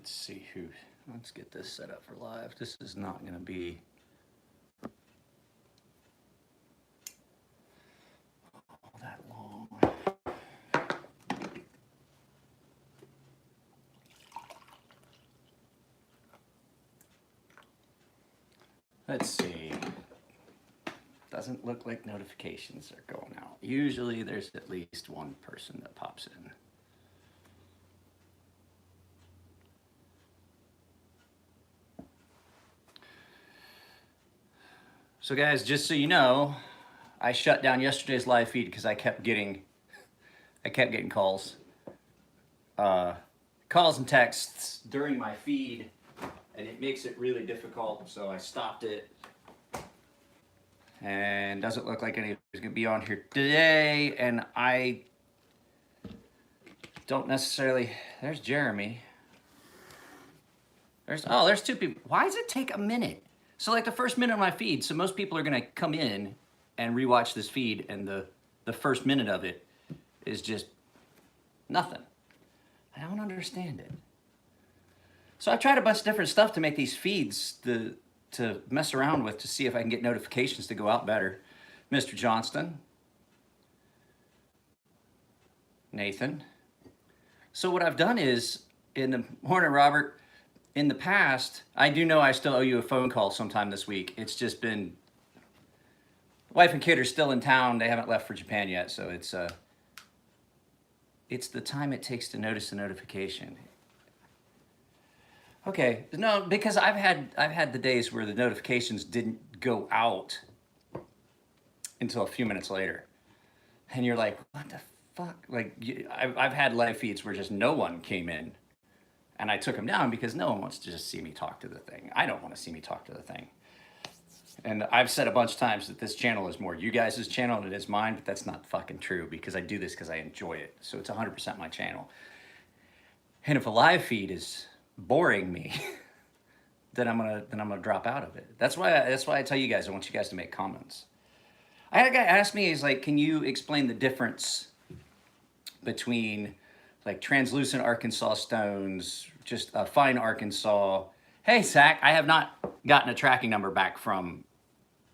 Let's see who, let's get this set up for live. This is not going to be all that long. Let's see. Doesn't look like notifications are going out. Usually there's at least one person that pops in. So guys, just so you know, I shut down yesterday's live feed because I kept getting calls. Calls and texts during my feed, and it makes it really difficult, so I stopped it. And doesn't look like anybody's gonna be on here today, and I don't necessarily, there's Jeremy. There's two people. Why does it take a minute? So like the first minute of my feed, so most people are gonna come in and rewatch this feed, and the first minute of it is just nothing. I don't understand it. So I've tried a bunch of different stuff to make these feeds to mess around with to see if I can get notifications to go out better. Mr. Johnston. Nathan. So what I've done is, in the morning, Robert, in the past, I do know I still owe you a phone call sometime this week. It's just been, wife and kid are still in town. They haven't left for Japan yet, so it's the time it takes to notice a notification. Okay, no, because I've had the days where the notifications didn't go out until a few minutes later, and you're like, what the fuck? Like, I've had live feeds where just no one came in, and I took them down because no one wants to just see me talk to the thing. I don't want to see me talk to the thing. And I've said a bunch of times that this channel is more you guys' channel than it is mine, but that's not fucking true because I do this because I enjoy it. So it's 100% my channel. And if a live feed is boring me, then I'm gonna drop out of it. That's why I tell you guys I want you guys to make comments. I had a guy ask me, he's like, can you explain the difference between like translucent Arkansas stones, just a fine Arkansas? Hey, Zach, I have not gotten a tracking number back from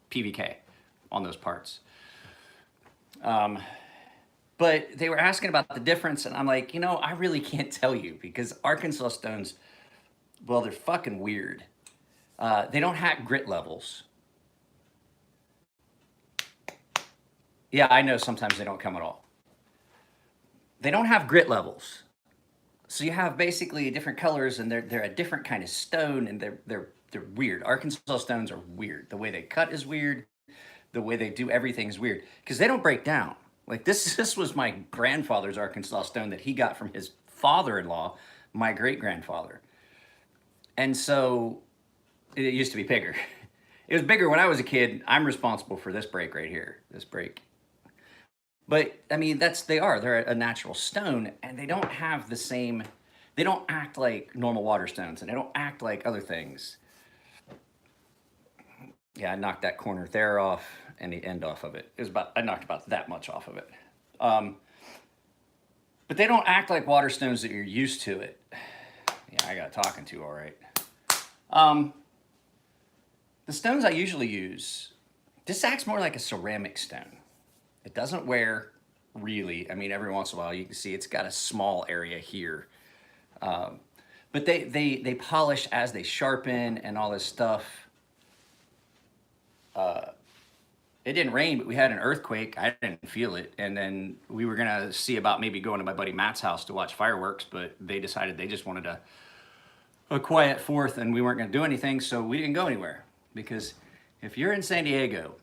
PVK on those parts. But they were asking about the difference, and I'm like, I really can't tell you because Arkansas stones, well, they're fucking weird. They don't hack grit levels. Yeah, I know sometimes they don't come at all. They don't have grit levels. So you have basically different colors, and they're a different kind of stone, and they're weird. Arkansas stones are weird. The way they cut is weird. The way they do everything is weird because they don't break down. Like this was my grandfather's Arkansas stone that he got from his father-in-law, my great-grandfather. And so it used to be bigger. It was bigger when I was a kid. I'm responsible for this break right here, this break. But I mean, they're a natural stone, and they don't have the same, they don't act like normal water stones, and they don't act like other things. Yeah, I knocked that corner there off and the end off of it. I knocked about that much off of it. But they don't act like water stones that you're used to it. Yeah, I got talking to, all right. The stones I usually use, this acts more like a ceramic stone. It doesn't wear really. I mean, every once in a while you can see it's got a small area here. But they polish as they sharpen and all this stuff. It didn't rain, but we had an earthquake. I didn't feel it. And then we were gonna see about maybe going to my buddy Matt's house to watch fireworks, but they decided they just wanted a quiet 4th and we weren't gonna do anything, so we didn't go anywhere. Because if you're in San Diego,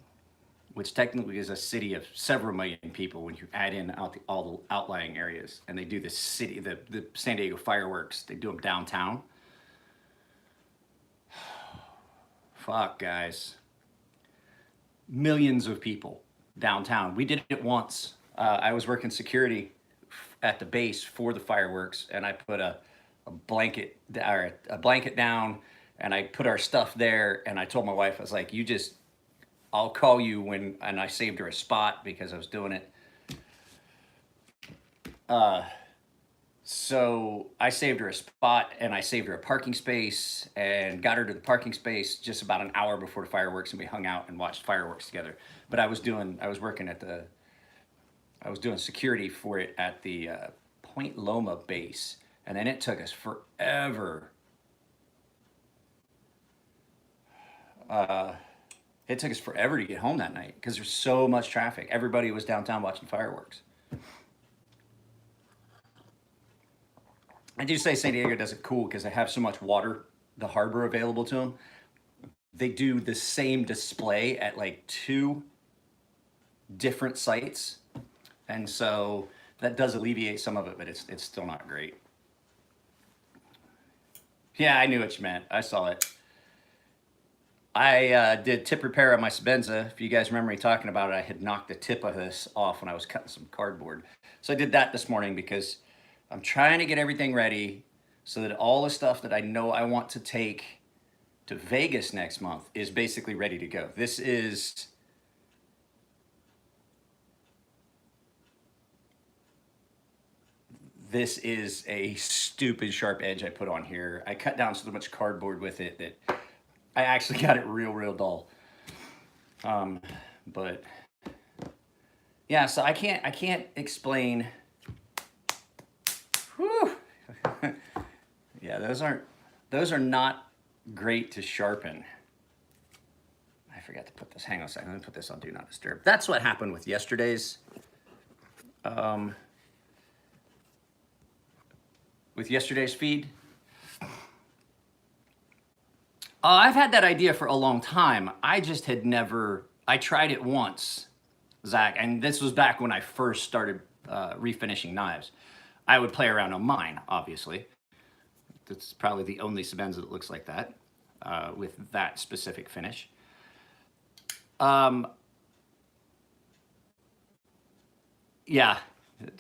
which technically is a city of several million people when you add in all the outlying areas, and they do the San Diego fireworks, they do them downtown. Fuck, guys. Millions of people downtown. We did it once. I was working security at the base for the fireworks, and I put a blanket down, and I put our stuff there, and I told my wife, I was like, I'll call you when, and I saved her a spot because I was doing it. So I saved her a spot and I saved her a parking space and got her to the parking space just about an hour before the fireworks, and we hung out and watched fireworks together. But I was working at I was doing security for it at the Point Loma base, and then it took us forever. It took us forever to get home that night because there's so much traffic. Everybody was downtown watching fireworks. I do say San Diego does it cool because they have so much water, the harbor available to them. They do the same display at like two different sites, and so that does alleviate some of it, but it's still not great. Yeah, I knew what you meant. I saw it. I did tip repair on my Sebenza. If you guys remember me talking about it, I had knocked the tip of this off when I was cutting some cardboard. So I did that this morning because I'm trying to get everything ready so that all the stuff that I know I want to take to Vegas next month is basically ready to go. This is a stupid sharp edge I put on here. I cut down so much cardboard with it that I actually got it real dull. But yeah, so I can't explain. Whew. Yeah, those are not great to sharpen. I forgot to put this. Hang on a second. Let me put this on Do Not Disturb. That's what happened with yesterday's. With yesterday's feed. I've had that idea for a long time. I just had never. I tried it once, Zach, and this was back when I first started refinishing knives. I would play around on mine, obviously. That's probably the only Sebenza that looks like that, with that specific finish. Yeah.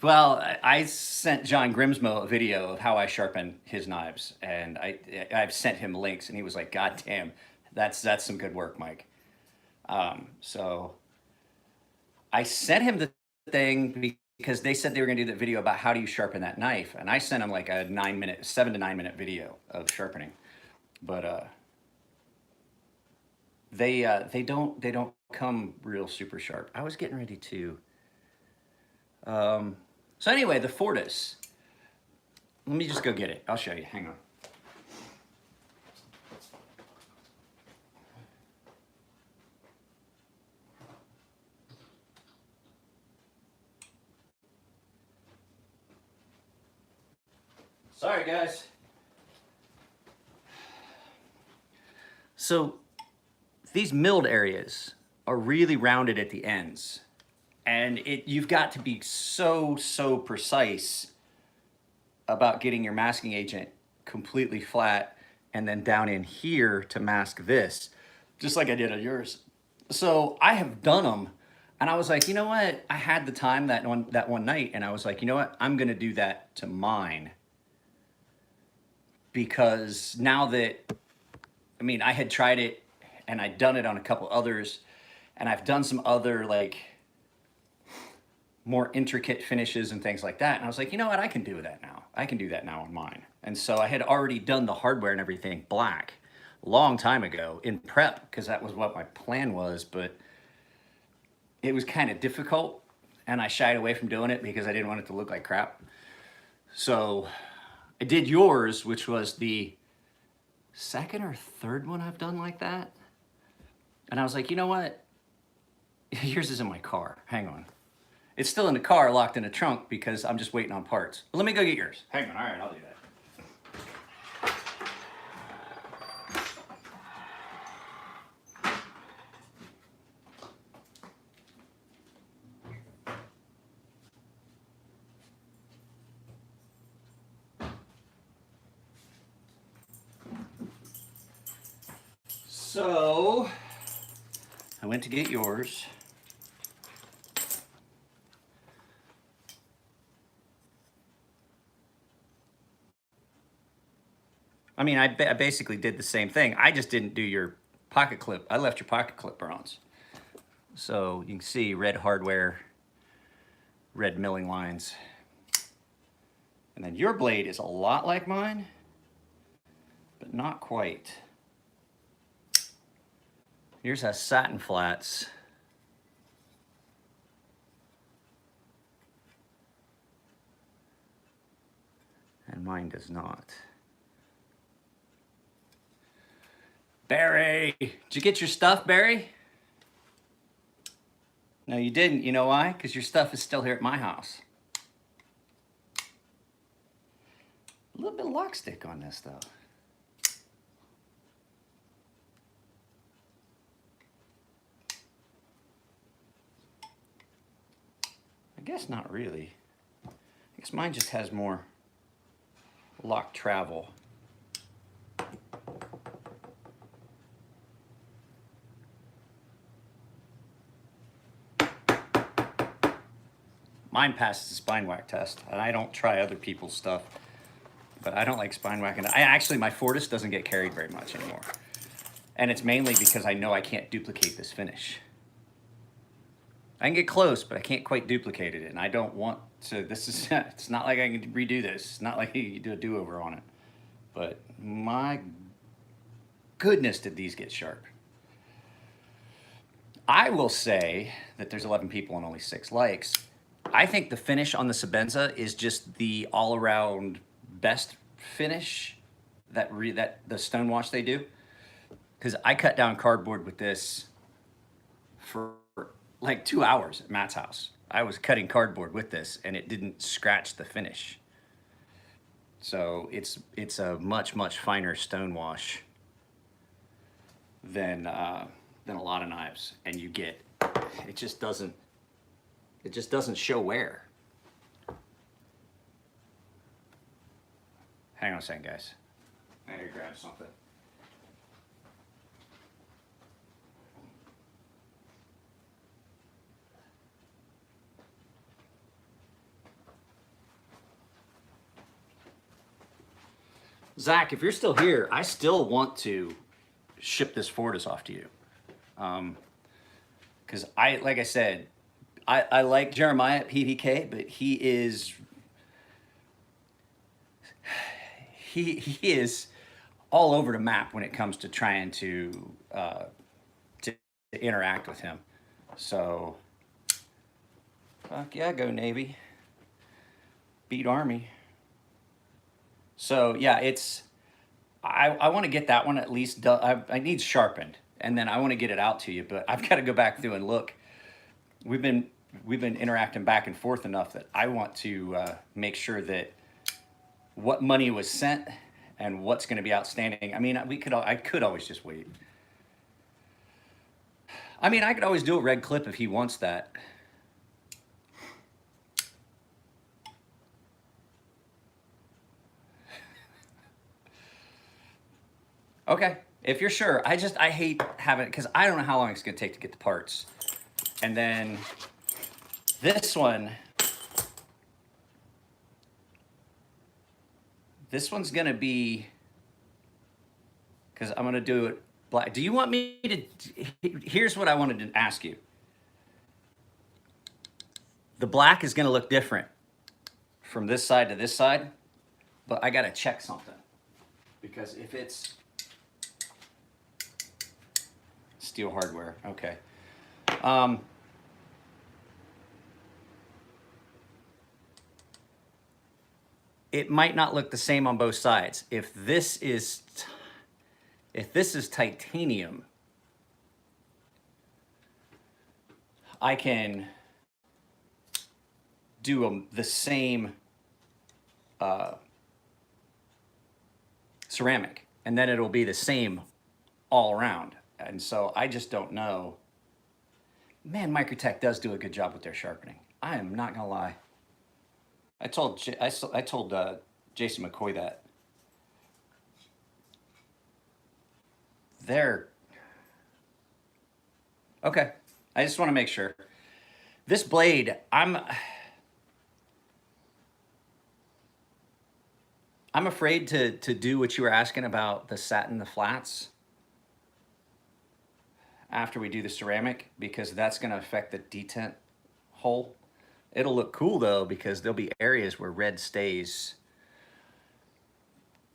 Well, I sent John Grimsmo a video of how I sharpen his knives, and I've sent him links, and he was like, "God damn, that's some good work, Mike." So I sent him the thing because they said they were going to do that video about how do you sharpen that knife, and I sent him like a 7 to 9 minute video of sharpening, but they don't come real super sharp. I was getting ready to. So anyway, the Fortis. Let me just go get it. I'll show you. Hang on. Sorry, guys. So these milled areas are really rounded at the ends. And you've got to be so precise about getting your masking agent completely flat and then down in here to mask this, just like I did on yours. So I have done them, and I was like, you know what? I had the time that one night, and I was like, you know what? I'm gonna do that to mine because now that I had tried it, and I'd done it on a couple others, and I've done some other like more intricate finishes and things like that. And I was like, you know what? I can do that now. I can do that now on mine. And so I had already done the hardware and everything black a long time ago in prep because that was what my plan was, but it was kind of difficult and I shied away from doing it because I didn't want it to look like crap. So I did yours, which was the second or third one I've done like that. And I was like, you know what? Yours is in my car. Hang on. It's still in the car, locked in a trunk, because I'm just waiting on parts. Let me go get yours. Hang on. All right, I'll do that. So I went to get yours. I basically did the same thing. I just didn't do your pocket clip. I left your pocket clip bronze. So you can see red hardware, red milling lines. And then your blade is a lot like mine, but not quite. Here's a satin flats. And mine does not. Barry, did you get your stuff, Barry? No, you didn't. You know why? Because your stuff is still here at my house. A little bit of lock stick on this, though. I guess not really. I guess mine just has more lock travel. Mine passes the spine whack test, and I don't try other people's stuff, but I don't like spine whacking. My Fortis doesn't get carried very much anymore. And it's mainly because I know I can't duplicate this finish. I can get close, but I can't quite duplicate it, and I don't want to. It's not like I can redo this. It's not like you do a do-over on it. But my goodness, did these get sharp. I will say that there's 11 people and only 6 likes. I think the finish on the Sebenza is just the all-around best finish that the stonewash they do. Because I cut down cardboard with this for like 2 hours at Matt's house. I was cutting cardboard with this, and it didn't scratch the finish. So it's a much finer stonewash than a lot of knives, and you get it just doesn't show wear. Hang on a second, guys. I gotta grab something. Zach, if you're still here, I still want to ship this Fortis off to you. Because like I said, I like Jeremiah at PDK, but he is all over the map when it comes to trying to interact with him. So, fuck yeah, go Navy. Beat Army. So yeah, I want to get that one at least done. I need sharpened, and then I want to get it out to you, but I've got to go back through and look. We've been interacting back and forth enough that I want to make sure that what money was sent and what's going to be outstanding. I mean, I could always just wait. I mean, I could always do a red clip if he wants that. Okay, if you're sure. I hate having it because I don't know how long it's going to take to get the parts. And then this one's going to be, because I'm going to do it black. Do you want me to, here's what I wanted to ask you. The black is going to look different from this side to this side, but I got to check something. Because if it's steel hardware, okay. It might not look the same on both sides. If this is titanium, I can do the same ceramic, and then it'll be the same all around. And so I just don't know. Man, Microtech does do a good job with their sharpening. I am not gonna lie. I told Jason McCoy that. Okay. I just want to make sure. This blade, I'm afraid to do what you were asking about the satin, the flats, after we do the ceramic, because that's going to affect the detent hole. It'll look cool though, because there'll be areas where red stays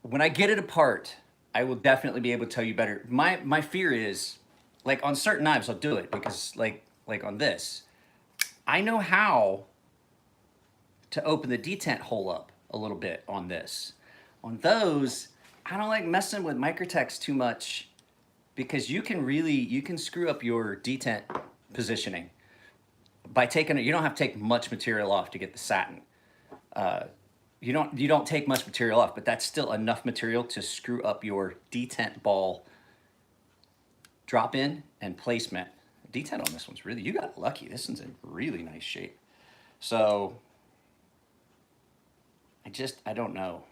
when I get it apart, I will definitely be able to tell you better. My fear is, like on certain knives, I'll do it because like on this, I know how to open the detent hole up a little bit on this. On those, I don't like messing with Microtex too much because you can screw up your detent positioning by taking it. You don't have to take much material off to get the satin. You don't take much material off, but that's still enough material to screw up your detent ball drop in and placement. Detent on this one's really, you got lucky. This one's in really nice shape. So I don't know.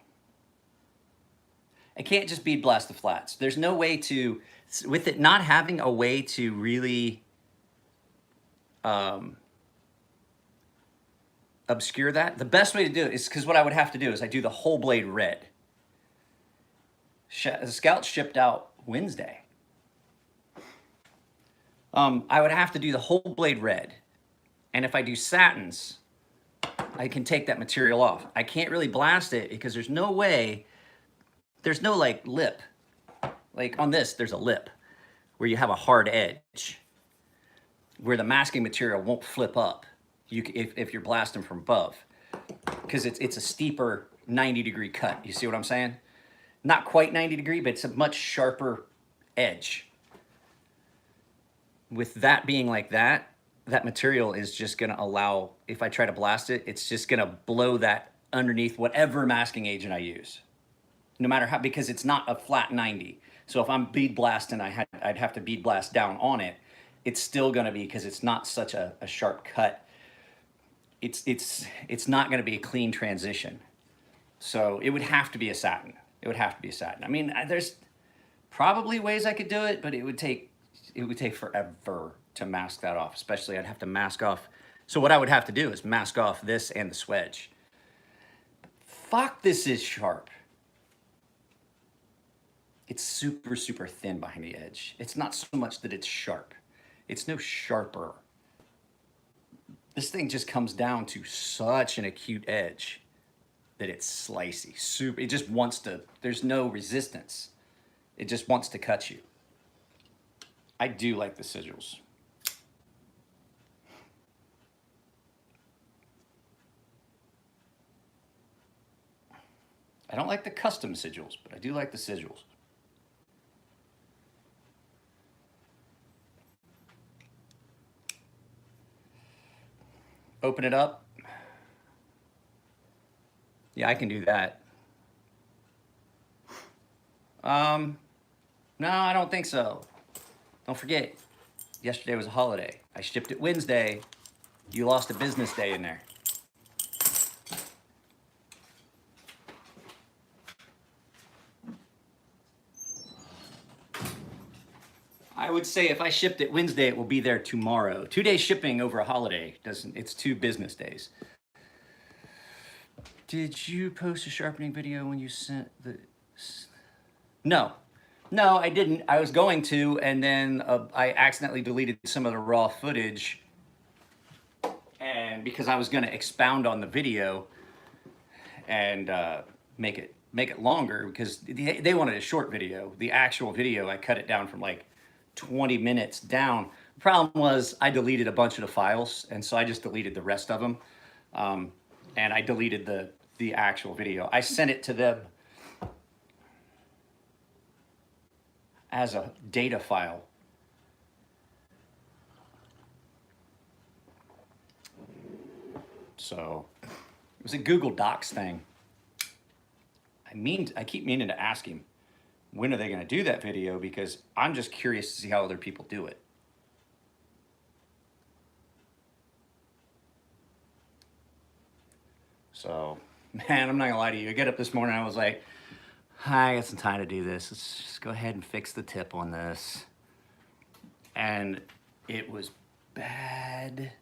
I can't just bead blast the flats. There's no way to, with it not having a way to really obscure that, the best way to do it is, because what I would have to do is I do the whole blade red. The Scout shipped out Wednesday. I would have to do the whole blade red. And if I do satins, I can take that material off. I can't really blast it because there's no way, there's no like lip. Like on this, there's a lip where you have a hard edge where the masking material won't flip up if you're blasting from above, because it's a steeper 90-degree cut. You see what I'm saying? Not quite 90 degree, but it's a much sharper edge. With that being like that, that material is just gonna allow, if I try to blast it, it's just gonna blow that underneath whatever masking agent I use. No matter how, because it's not a flat 90. So if I'm bead blasting, I'd have to bead blast down on it. It's still gonna be, because it's not such a sharp cut, it's not gonna be a clean transition. So it would have to be a satin. It would have to be a satin. I mean, there's probably ways I could do it, but it would take forever to mask that off. Especially I'd have to mask off. So what I would have to do is mask off this and the swedge. Fuck, this is sharp. It's super, super thin behind the edge. It's not so much that it's sharp. It's no sharper. This thing just comes down to such an acute edge that it's slicey. Super, it just wants to, there's no resistance. It just wants to cut you. I do like the sigils. I don't like the custom sigils, but I do like the sigils. Open it up. Yeah, I can do that. No, I don't think so. Don't forget, yesterday was a holiday. I shipped it Wednesday. You lost a business day in there. I would say if I shipped it Wednesday, it will be there tomorrow. 2 days shipping over a holiday doesn't, it's 2 business days. Did you post a sharpening video when you sent the... No, I didn't. I was going to, and then I accidentally deleted some of the raw footage, and because I was going to expound on the video and make it longer, because they wanted a short video. The actual video, I cut it down from like 20 minutes down. The problem was I deleted a bunch of the files, and so I just deleted the rest of them, and I deleted the actual video. I sent it to them as a data file. So it was a Google Docs thing. I keep meaning to ask him, when are they gonna do that video? Because I'm just curious to see how other people do it. So, man, I'm not gonna lie to you. I get up this morning, I was like, I got some time to do this. Let's just go ahead and fix the tip on this. And it was bad.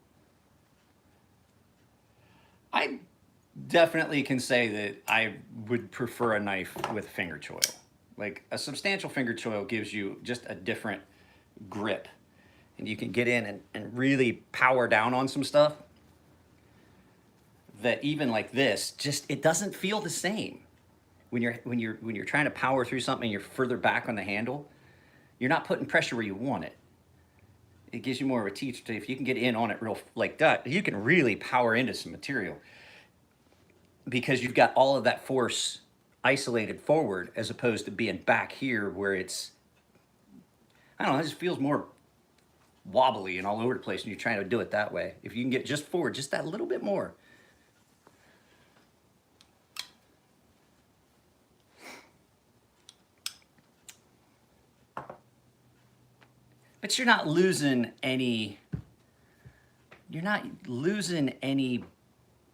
I definitely can say that I would prefer a knife with finger choil. Like a substantial finger choil gives you just a different grip. And you can get in and really power down on some stuff that even like this, just, it doesn't feel the same. when you're trying to power through something, you're further back on the handle. You're not putting pressure where you want it. It gives you more of a teach. If you can get in on it real like that, you can really power into some material because you've got all of that force isolated forward as opposed to being back here where it's, I don't know, it just feels more wobbly and all over the place and you're trying to do it that way. If you can get just forward, just that little bit more. But you're not losing any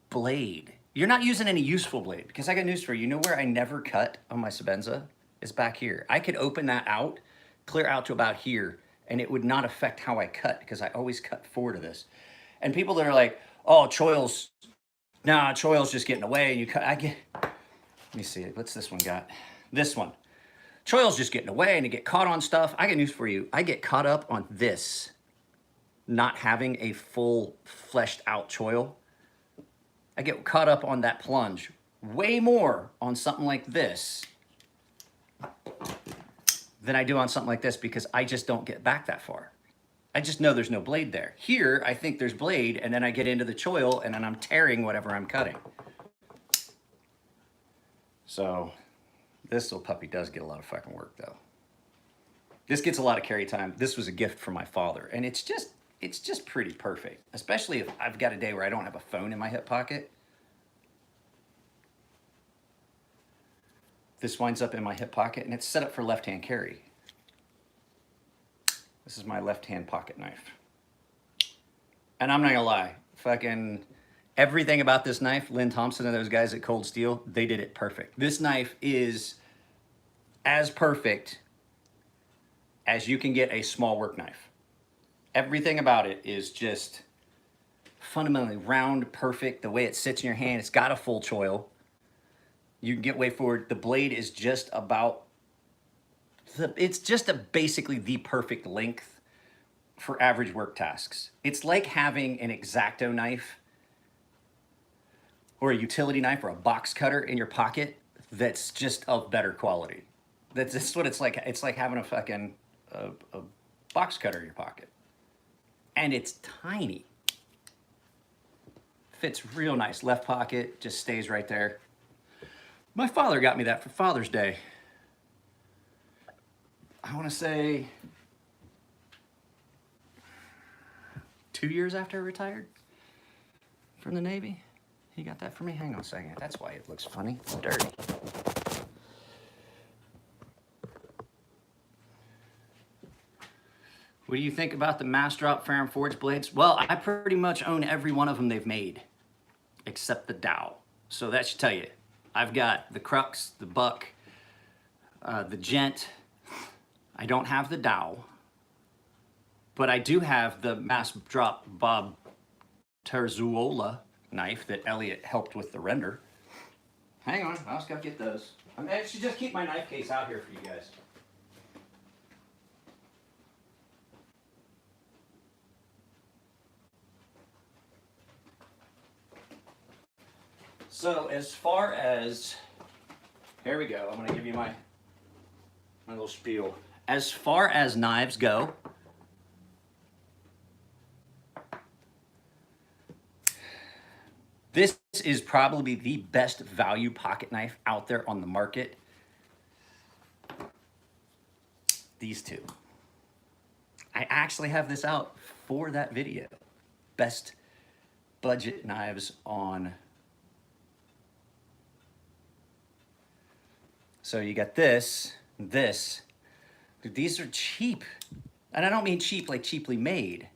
blade. You're not using any useful blade because I got news for you. You know where I never cut on my Sebenza? Is back here. I could open that out, clear out to about here, and it would not affect how I cut because I always cut forward to this. And people that are like, oh, Choil's just getting away and you cut, let me see, what's this one got? This one. Choil's just getting away and to get caught on stuff. I got news for you. I get caught up on this, not having a full fleshed out choil. I get caught up on that plunge way more on something like this than I do on something like this because I just don't get back that far. I just know there's no blade there. Here, I think there's blade and then I get into the choil and then I'm tearing whatever I'm cutting. So this little puppy does get a lot of fucking work though. This gets a lot of carry time. This was a gift from my father and it's just pretty perfect, especially if I've got a day where I don't have a phone in my hip pocket. This winds up in my hip pocket and it's set up for left-hand carry. This is my left-hand pocket knife. And I'm not gonna lie, fucking everything about this knife, Lynn Thompson and those guys at Cold Steel, they did it perfect. This knife is as perfect as you can get a small work knife. Everything about it is just fundamentally round, perfect. The way it sits in your hand, it's got a full choil. You can get way forward. The blade is just about, it's just basically the perfect length for average work tasks. It's like having an X-Acto knife or a utility knife or a box cutter in your pocket that's just of better quality. That's just what it's like. It's like having a fucking a box cutter in your pocket. And it's tiny. Fits real nice. Left pocket, just stays right there. My father got me that for Father's Day. I want to say 2 years after I retired from the Navy. He got that for me. Hang on a second. That's why it looks funny. It's dirty. What do you think about the Massdrop Ferrum Forge blades? Well, I pretty much own every one of them they've made, except the Dow. So that should tell you. I've got the Crux, the Buck, the Gent. I don't have the Dow, but I do have the Massdrop Bob Terzuola knife that Elliot helped with the render. Hang on, I just gotta get those. I should just keep my knife case out here for you guys. So as far as, here we go, I'm gonna give you my little spiel. As far as knives go, this is probably the best value pocket knife out there on the market. These two. I actually have this out for that video. Best budget knives on. So you got this. Dude, these are cheap. And I don't mean cheap like cheaply made.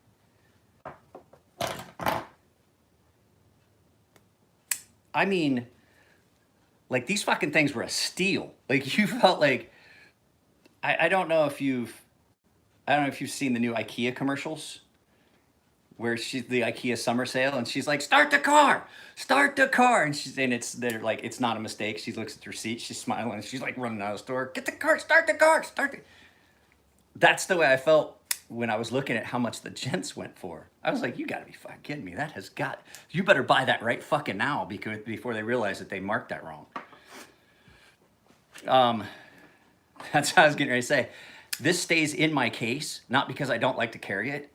I mean, like these fucking things were a steal. Like you felt like, I don't know if you've seen the new IKEA commercials where she's the IKEA summer sale and she's like, start the car. And they're like, it's not a mistake. She looks at her seat, she's smiling, and she's like running out of the store. Get the car, start the car. That's the way I felt when I was looking at how much the Gents went for. I was like, you gotta be fucking kidding me. You better buy that right fucking now because before they realize that they marked that wrong. Um, that's what I was getting ready to say. This stays in my case, not because I don't like to carry it.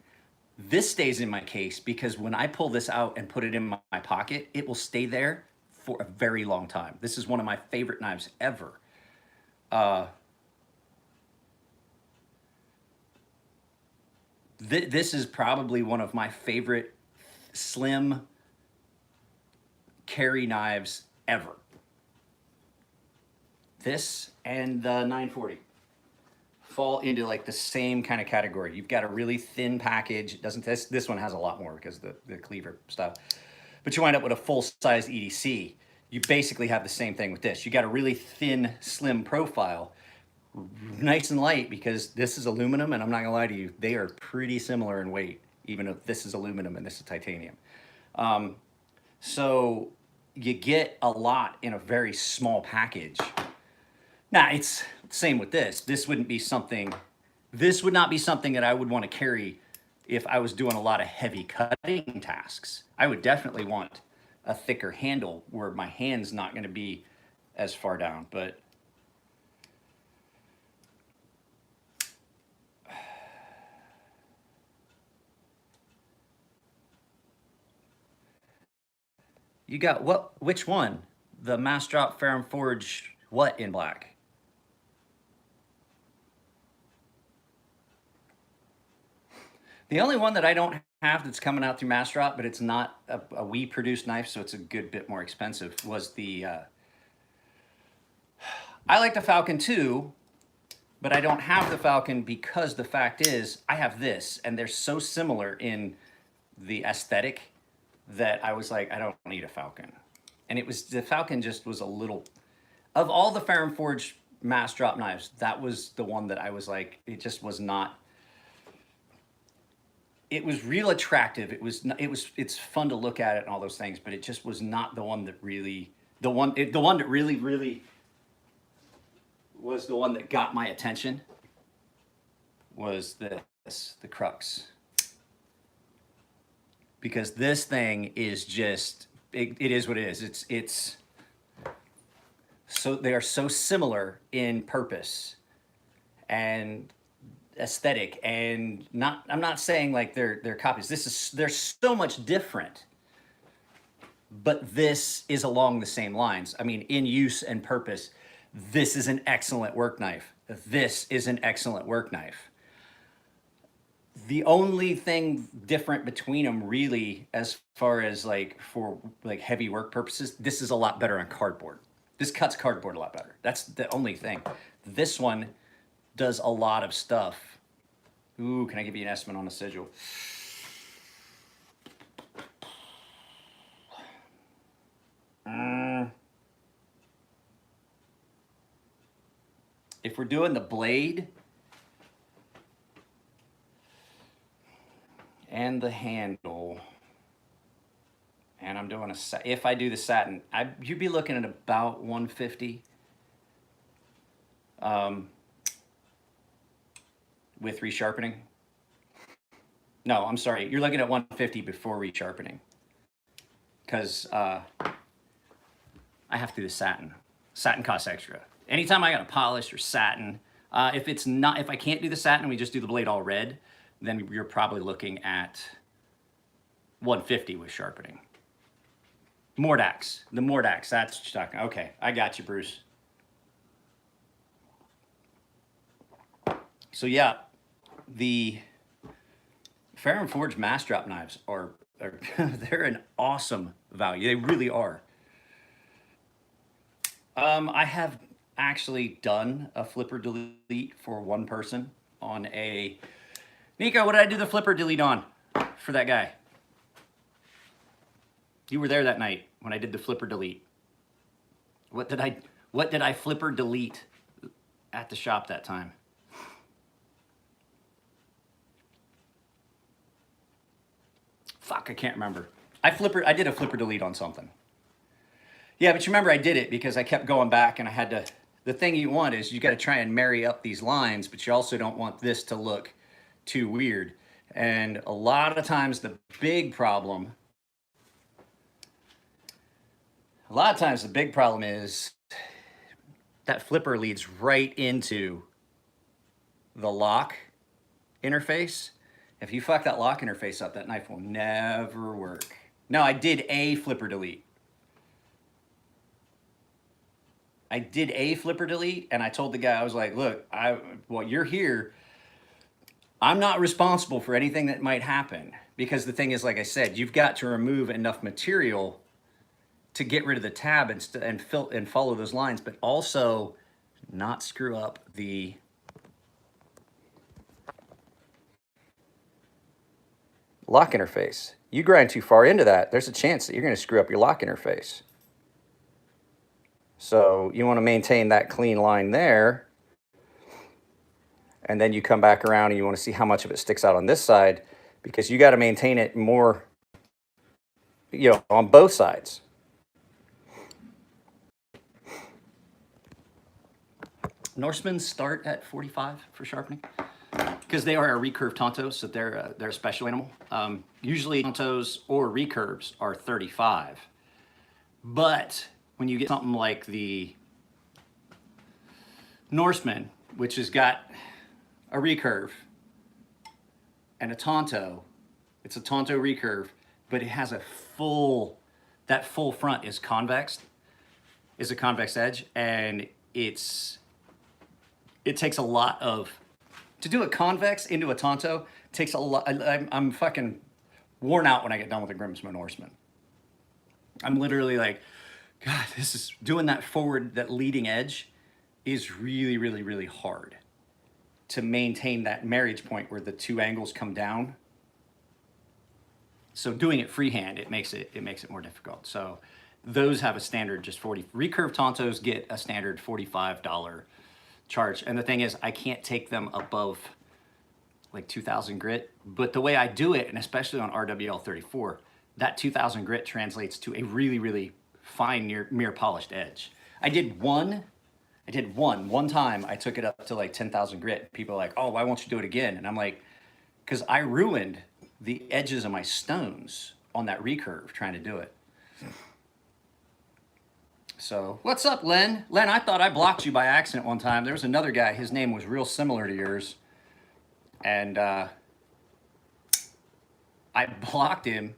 This stays in my case because when I pull this out and put it in my pocket, it will stay there for a very long time. This is one of my favorite knives ever. Uh, this is probably one of my favorite slim carry knives ever. This and the 940 fall into like the same kind of category. You've got a really thin package. It doesn't this one has a lot more because the cleaver style. But you wind up with a full-size EDC. You basically have the same thing with this. You got a really thin, slim profile, nice and light because this is aluminum, and I'm not gonna lie to you, they are pretty similar in weight, even if this is aluminum and this is titanium. So you get a lot in a very small package. Now, it's the same with this. This would not be something that I would want to carry if I was doing a lot of heavy cutting tasks. I would definitely want a thicker handle where my hand's not going to be as far down, but you got which one? The Mastrop Ferrum Forge what in black? The only one that I don't have that's coming out through Mastrop, but it's not a we produced knife, so it's a good bit more expensive, was the I like the Falcon too, but I don't have the Falcon because the fact is I have this, and they're so similar in the aesthetic that I was like, I don't need a Falcon. And it was, the Falcon just was a little, of all the Ferrum Forge Mastrop knives, that was the one that I was like, it just was not, it was real attractive. It's fun to look at it and all those things, but it just was not the one that really, the one that really was the one that got my attention was the Crux. Because this thing is just, it is what it is. It's so, they are so similar in purpose and aesthetic, and not, I'm not saying like they're copies. They're so much different, but this is along the same lines. I mean, in use and purpose, this is an excellent work knife. This is an excellent work knife. The only thing different between them really, as far as like for like heavy work purposes, this is a lot better on cardboard. This cuts cardboard a lot better. That's the only thing. This one does a lot of stuff. Ooh, can I give you an estimate on the sigil? If we're doing the blade and the handle, and I'm doing if I do the satin, you'd be looking at about 150 with resharpening. No, I'm sorry, you're looking at 150 before resharpening, because I have to do the satin. Satin costs extra. Anytime I got to polish or satin, if I can't do the satin, we just do the blade all red, then you're probably looking at 150 with sharpening. Mordax, the Mordax, that's what you're talking. Okay, I got you, Bruce. So yeah, the Ferrum Forge Mastrop knives are they're an awesome value. They really are. I have actually done a flipper delete for one person on a, Nico, what did I do the flipper delete on for that guy? You were there that night when I did the flipper delete. What did I flipper delete at the shop that time? Fuck, I can't remember. I did a flipper delete on something. Yeah, but you remember I did it because I kept going back and I had to, the thing you want is you got to try and marry up these lines, but you also don't want this to look too weird. And a lot of times the big problem is that flipper leads right into the lock interface. If you fuck that lock interface up, that knife will never work. No, I did a flipper delete. I did a flipper delete, and I told the guy, I was like, look, well, you're here. I'm not responsible for anything that might happen, because the thing is, like I said, you've got to remove enough material to get rid of the tab and follow those lines, but also not screw up the lock interface. You grind too far into that, there's a chance that you're going to screw up your lock interface. So you want to maintain that clean line there. And then you come back around and you want to see how much of it sticks out on this side, because you got to maintain it more, you know, on both sides. Norsemen start at 45 for sharpening because they are a recurve Tonto, so they're a special animal. Usually Tontos or recurves are 35, but when you get something like the Norseman, which has got a recurve and a Tonto, it's a Tonto recurve, but it has a full, that full front is convex, is a convex edge, and it takes a lot of, to do a convex into a Tonto takes a lot. I'm fucking worn out when I get done with a Grimsmo Norseman. I'm literally like, God, this is, doing that forward, that leading edge is really, really, really hard to maintain that marriage point where the two angles come down. So doing it freehand, it makes it more difficult. So those have a standard just 40. Recurve Tontos get a standard $45 charge. And the thing is, I can't take them above like 2000 grit, but the way I do it, and especially on RWL 34, that 2000 grit translates to a really, really fine mirror polished edge. I did one time. I took it up to like 10,000 grit. People are like, oh, why won't you do it again? And I'm like, because I ruined the edges of my stones on that recurve trying to do it. So what's up, Len? Len, I thought I blocked you by accident one time. There was another guy, his name was real similar to yours. And I blocked him.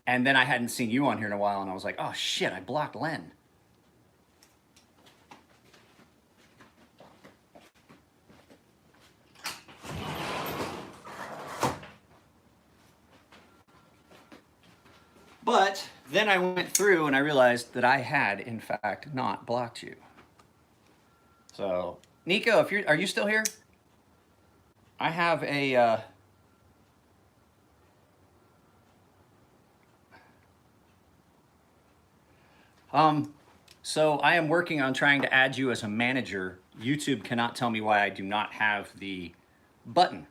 And then I hadn't seen you on here in a while, and I was like, oh shit, I blocked Len. But then I went through and I realized that I had, in fact, not blocked you. So, Nico, are you still here? I have a, so I am working on trying to add you as a manager. YouTube cannot tell me why I do not have the button,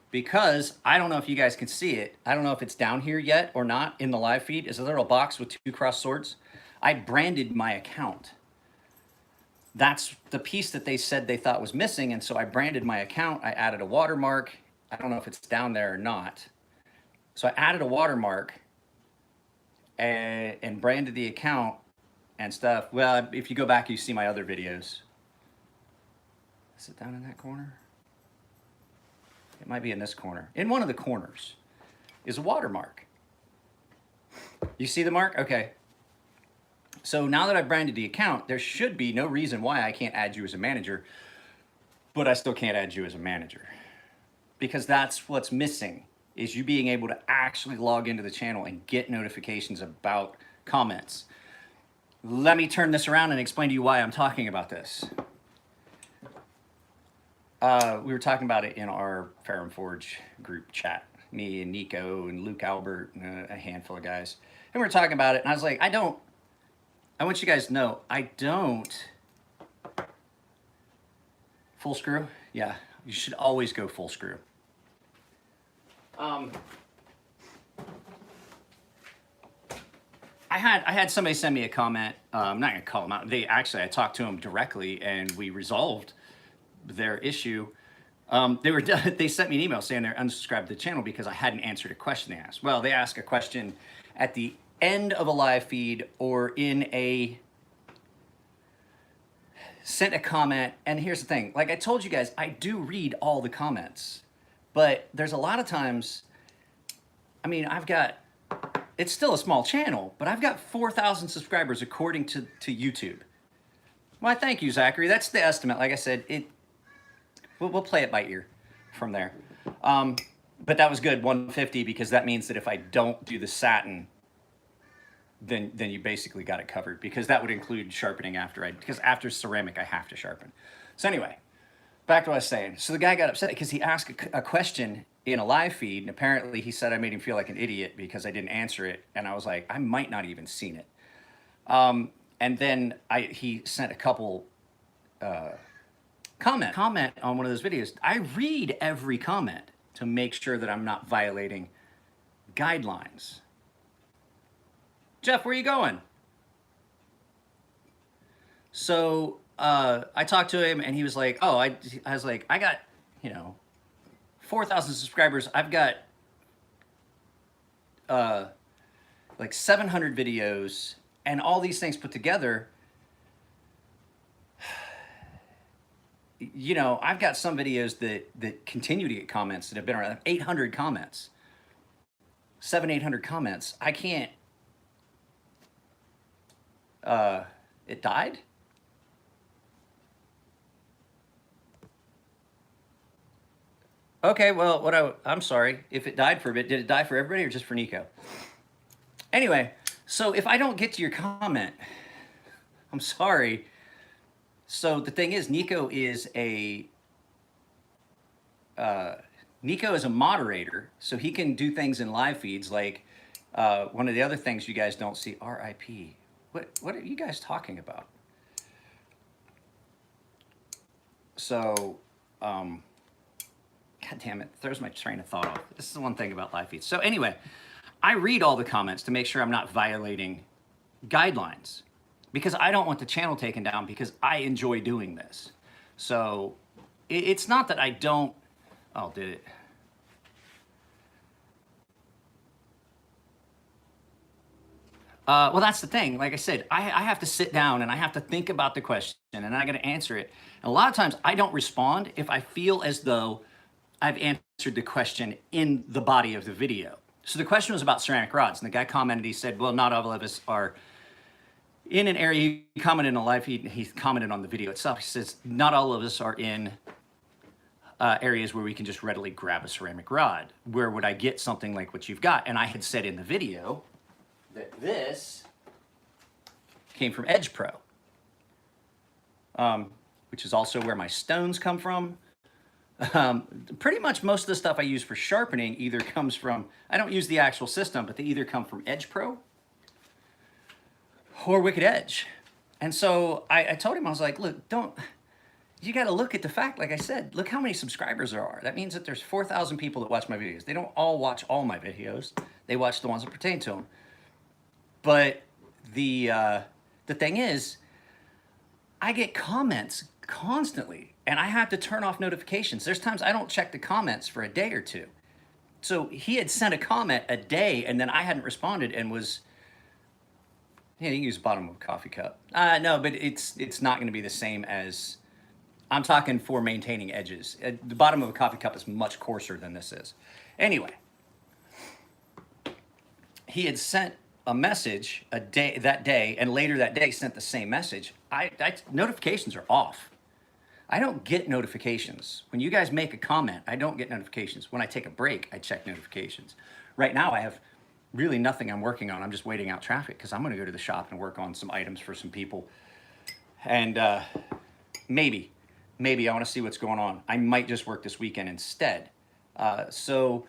because I don't know if you guys can see it. I don't know if it's down here yet or not in the live feed. It's a little box with two crossed swords. I branded my account. That's the piece that they said they thought was missing, and so I branded my account. I added a watermark. I don't know if it's down there or not. So I added a watermark and branded the account and stuff. Well, if you go back, you see my other videos. Is it down in that corner? It might be in this corner. In one of the corners is a watermark. You see the mark? Okay. So now that I've branded the account, there should be no reason why I can't add you as a manager, but I still can't add you as a manager, because that's what's missing, is you being able to actually log into the channel and get notifications about comments. Let me turn this around and explain to you why I'm talking about this. We were talking about it in our Ferrum Forge group chat, me and Nico and Luke Albert and a handful of guys. And we were talking about it, and I was like, I want you guys to know, I don't. Full screw? Yeah, you should always go full screw. I had somebody send me a comment. I'm not gonna call them out. I talked to them directly, and we resolved their issue. They sent me an email saying they're unsubscribed to the channel because I hadn't answered a question they asked. Well, they ask a question at the end of a live feed or in a sent a comment, and here's the thing. Like I told you guys, I do read all the comments, but there's a lot of times, I mean, it's still a small channel, but I've got 4,000 subscribers according to YouTube. Well, thank you, Zachary. That's the estimate. Like I said, we'll play it by ear from there. But that was good, 150, because that means that if I don't do the satin, then you basically got it covered, because that would include sharpening because after ceramic, I have to sharpen. So anyway, back to what I was saying. So the guy got upset because he asked a question in a live feed, and apparently he said I made him feel like an idiot because I didn't answer it. And I was like, I might not even seen it. And then he sent a couple comment on one of those videos. I read every comment to make sure that I'm not violating guidelines. Jeff, where are you going? So I talked to him, and he was like, oh, I was like, I got, 4,000 subscribers. I've got like 700 videos, and all these things put together. I've got some videos that continue to get comments that have been around 800 comments, 800 comments. I can't. It died? Okay, well, I'm sorry. If it died for a bit, did it die for everybody or just for Nico? Anyway, so if I don't get to your comment, I'm sorry. So the thing is, Nico is a moderator, so he can do things in live feeds. Like one of the other things you guys don't see, RIP. What are you guys talking about? So, God damn it, throws my train of thought off. This is the one thing about live feeds. So anyway, I read all the comments to make sure I'm not violating guidelines, because I don't want the channel taken down, because I enjoy doing this. So it's not that I don't, oh, did it? Well, that's the thing. Like I said, I have to sit down and I have to think about the question, and I got to answer it. And a lot of times I don't respond if I feel as though I've answered the question in the body of the video. So the question was about ceramic rods, and the guy commented, he said, well, not all of us are in an area. He commented on live feed, he commented on the video itself. He says, not all of us are in areas where we can just readily grab a ceramic rod. Where would I get something like what you've got? And I had said in the video that this came from Edge Pro, which is also where my stones come from. Pretty much most of the stuff I use for sharpening either comes from, I don't use the actual system, but they either come from Edge Pro or Wicked Edge. And so I told him, I was like, look, you got to look at the fact, like I said, look how many subscribers there are. That means that there's 4,000 people that watch my videos. They don't all watch all my videos. They watch the ones that pertain to them. But the thing is, I get comments constantly, and I have to turn off notifications. There's times I don't check the comments for a day or two. So he had sent a comment a day, and then I hadn't responded, and was, yeah, you can use the bottom of a coffee cup. No, but it's not going to be the same as, I'm talking for maintaining edges. The bottom of a coffee cup is much coarser than this is. Anyway, he had sent a message that day, and later that day sent the same message. Notifications are off. I don't get notifications. When you guys make a comment, I don't get notifications. When I take a break, I check notifications. Right now, I have really nothing I'm working on. I'm just waiting out traffic, because I'm going to go to the shop and work on some items for some people. And maybe I want to see what's going on. I might just work this weekend instead. So,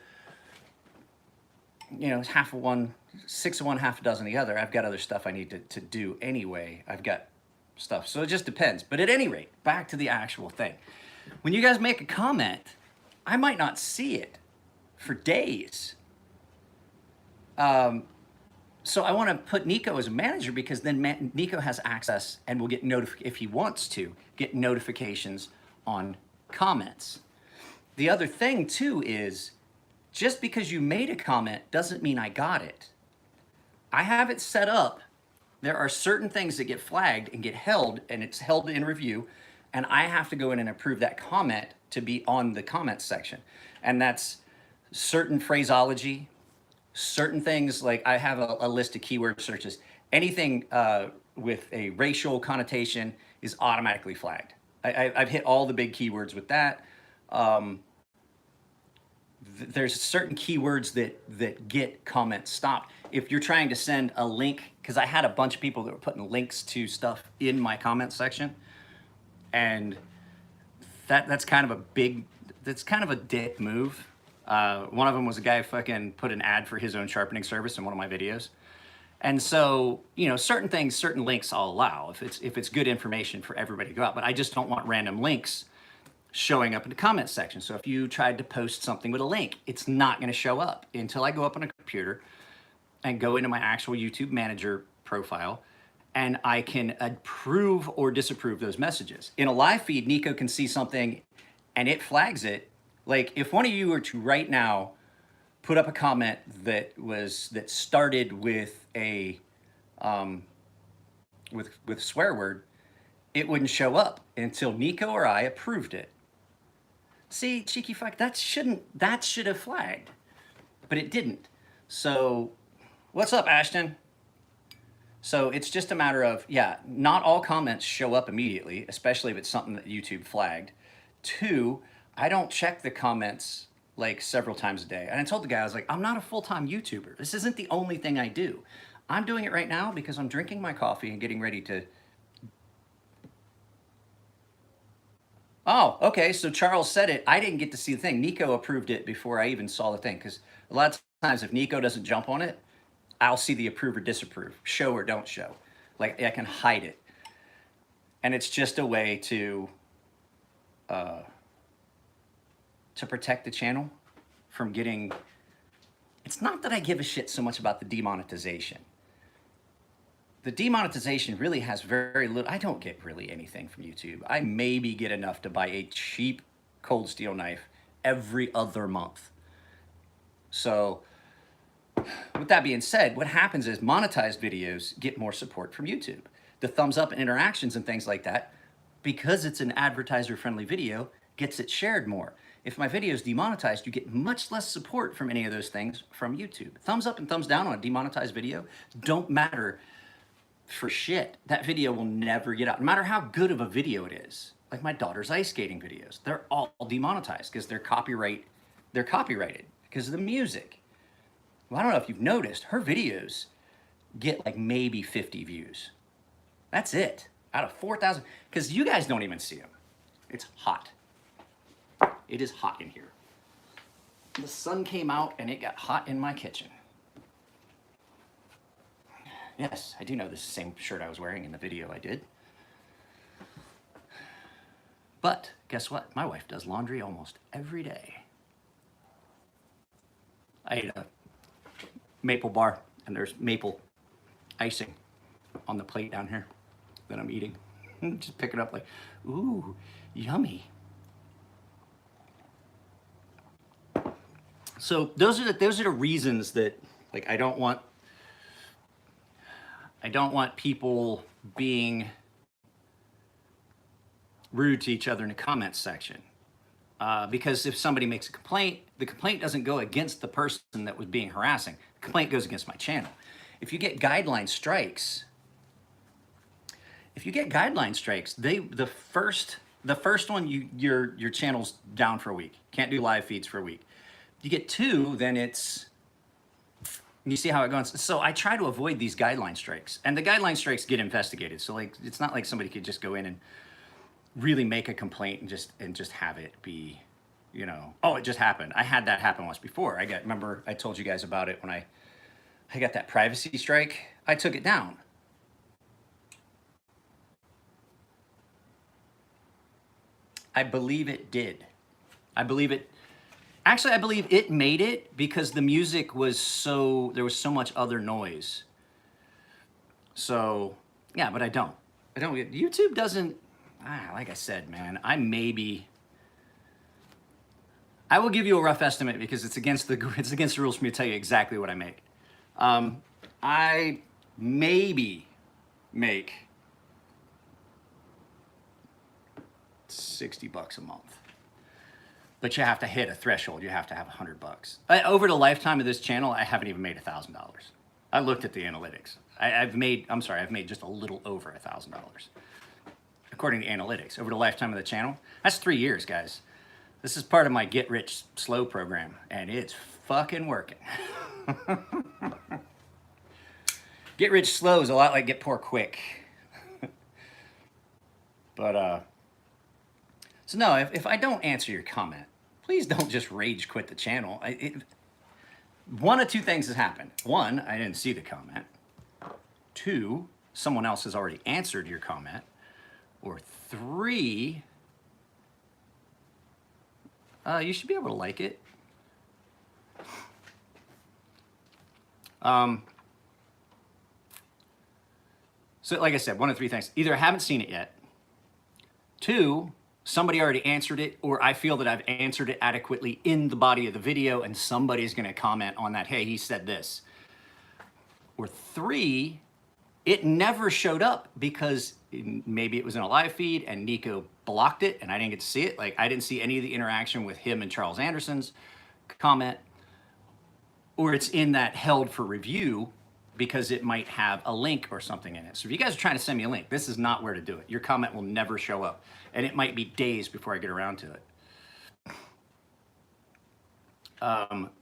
it's half of one, 6 of one, half a dozen of the other. I've got other stuff I need to do anyway. I've got stuff. So it just depends. But at any rate, back to the actual thing. When you guys make a comment, I might not see it for days. So I want to put Nico as a manager, because then Nico has access and will get if he wants to, get notifications on comments. The other thing too is, just because you made a comment doesn't mean I got it. I have it set up There are certain things that get flagged and get held, and it's held in review, and I have to go in and approve that comment to be on the comments section. And that's certain phraseology, certain things, like I have a list of keyword searches. Anything with a racial connotation is automatically flagged. I've hit all the big keywords with that. There's certain keywords that get comments stopped. If you're trying to send a link, because I had a bunch of people that were putting links to stuff in my comment section, and that's kind of a dick move. One of them was a guy fucking put an ad for his own sharpening service in one of my videos. And so, you know, certain things, certain links I'll allow if it's good information for everybody to go out, but I just don't want random links showing up in the comment section. So if you tried to post something with a link, it's not going to show up until I go up on a computer and go into my actual YouTube manager profile, and I can approve or disapprove those messages. In a live feed, Nico can see something and it flags it. Like if one of you were to right now put up a comment that started with a with swear word, it wouldn't show up until Nico or I approved it. See, cheeky fuck, that should have flagged, but it didn't. So, what's up, Ashton? So it's just a matter of, yeah, not all comments show up immediately, especially if it's something that YouTube flagged. 2, I don't check the comments like several times a day. And I told the guy, I was like, I'm not a full-time YouTuber. This isn't the only thing I do. I'm doing it right now because I'm drinking my coffee and getting ready to. Oh, okay, so Charles said it. I didn't get to see the thing. Nico approved it before I even saw the thing, because a lot of times if Nico doesn't jump on it, I'll see the approve or disapprove, show or don't show. Like I can hide it. And it's just a way to protect the channel from getting. It's not that I give a shit so much about the demonetization. The demonetization really has very little. I don't get really anything from YouTube. I maybe get enough to buy a cheap Cold Steel knife every other month. So with that being said, what happens is monetized videos get more support from YouTube. The thumbs up and interactions and things like that, because it's an advertiser-friendly video, gets it shared more. If my video is demonetized, you get much less support from any of those things from YouTube. Thumbs up and thumbs down on a demonetized video don't matter for shit. That video will never get out, no matter how good of a video it is. Like my daughter's ice skating videos, they're all demonetized because they're copyrighted because of the music. Well, I don't know if you've noticed, her videos get like maybe 50 views. That's it, out of 4,000, because you guys don't even see them. It's hot. It is hot in here. The sun came out and it got hot in my kitchen. Yes, I do know this is the same shirt I was wearing in the video I did. But guess what? My wife does laundry almost every day. I ate a maple bar and there's maple icing on the plate down here that I'm eating. Just pick it up like, ooh, yummy. So those are the reasons that, like, I don't want people being rude to each other in the comments section. Because if somebody makes a complaint, the complaint doesn't go against the person that was being harassing. The complaint goes against my channel. If you get guideline strikes, the first one, your channel's down for a week. Can't do live feeds for a week. You get 2, then it's. You see how it goes. So I try to avoid these guideline strikes, and the guideline strikes get investigated. So like, it's not like somebody could just go in and really make a complaint and just have it be, you know, oh, it just happened. I had that happen once before. Remember I told you guys about it when I got that privacy strike. I took it down. I believe it did. I believe it made it because the music was there was so much other noise. So, yeah, but I don't. YouTube doesn't, like I said, man, I will give you a rough estimate because it's against the rules for me to tell you exactly what I make. I maybe make $60 a month. But you have to hit a threshold. You have to have $100. Over the lifetime of this channel, I haven't even made $1,000. I looked at the analytics. I've made just a little over $1,000. According to analytics, over the lifetime of the channel. That's 3 years, guys. This is part of my Get Rich Slow program, and it's fucking working. Get rich slow is a lot like get poor quick. But, so no, if I don't answer your comment, please don't just rage quit the channel. One of two things has happened. One, I didn't see the comment. Two, someone else has already answered your comment. Or three, you should be able to like it. So like I said, one of three things. Either I haven't seen it yet. Two, somebody already answered it, or I feel that I've answered it adequately in the body of the video and somebody's gonna comment on that, hey, he said this. Or three, it never showed up because maybe it was in a live feed and Nico blocked it and I didn't get to see it. Like I didn't see any of the interaction with him and Charles Anderson's comment, or it's in that held for review because it might have a link or something in it. So if you guys are trying to send me a link, this is not where to do it. Your comment will never show up. And it might be days before I get around to it.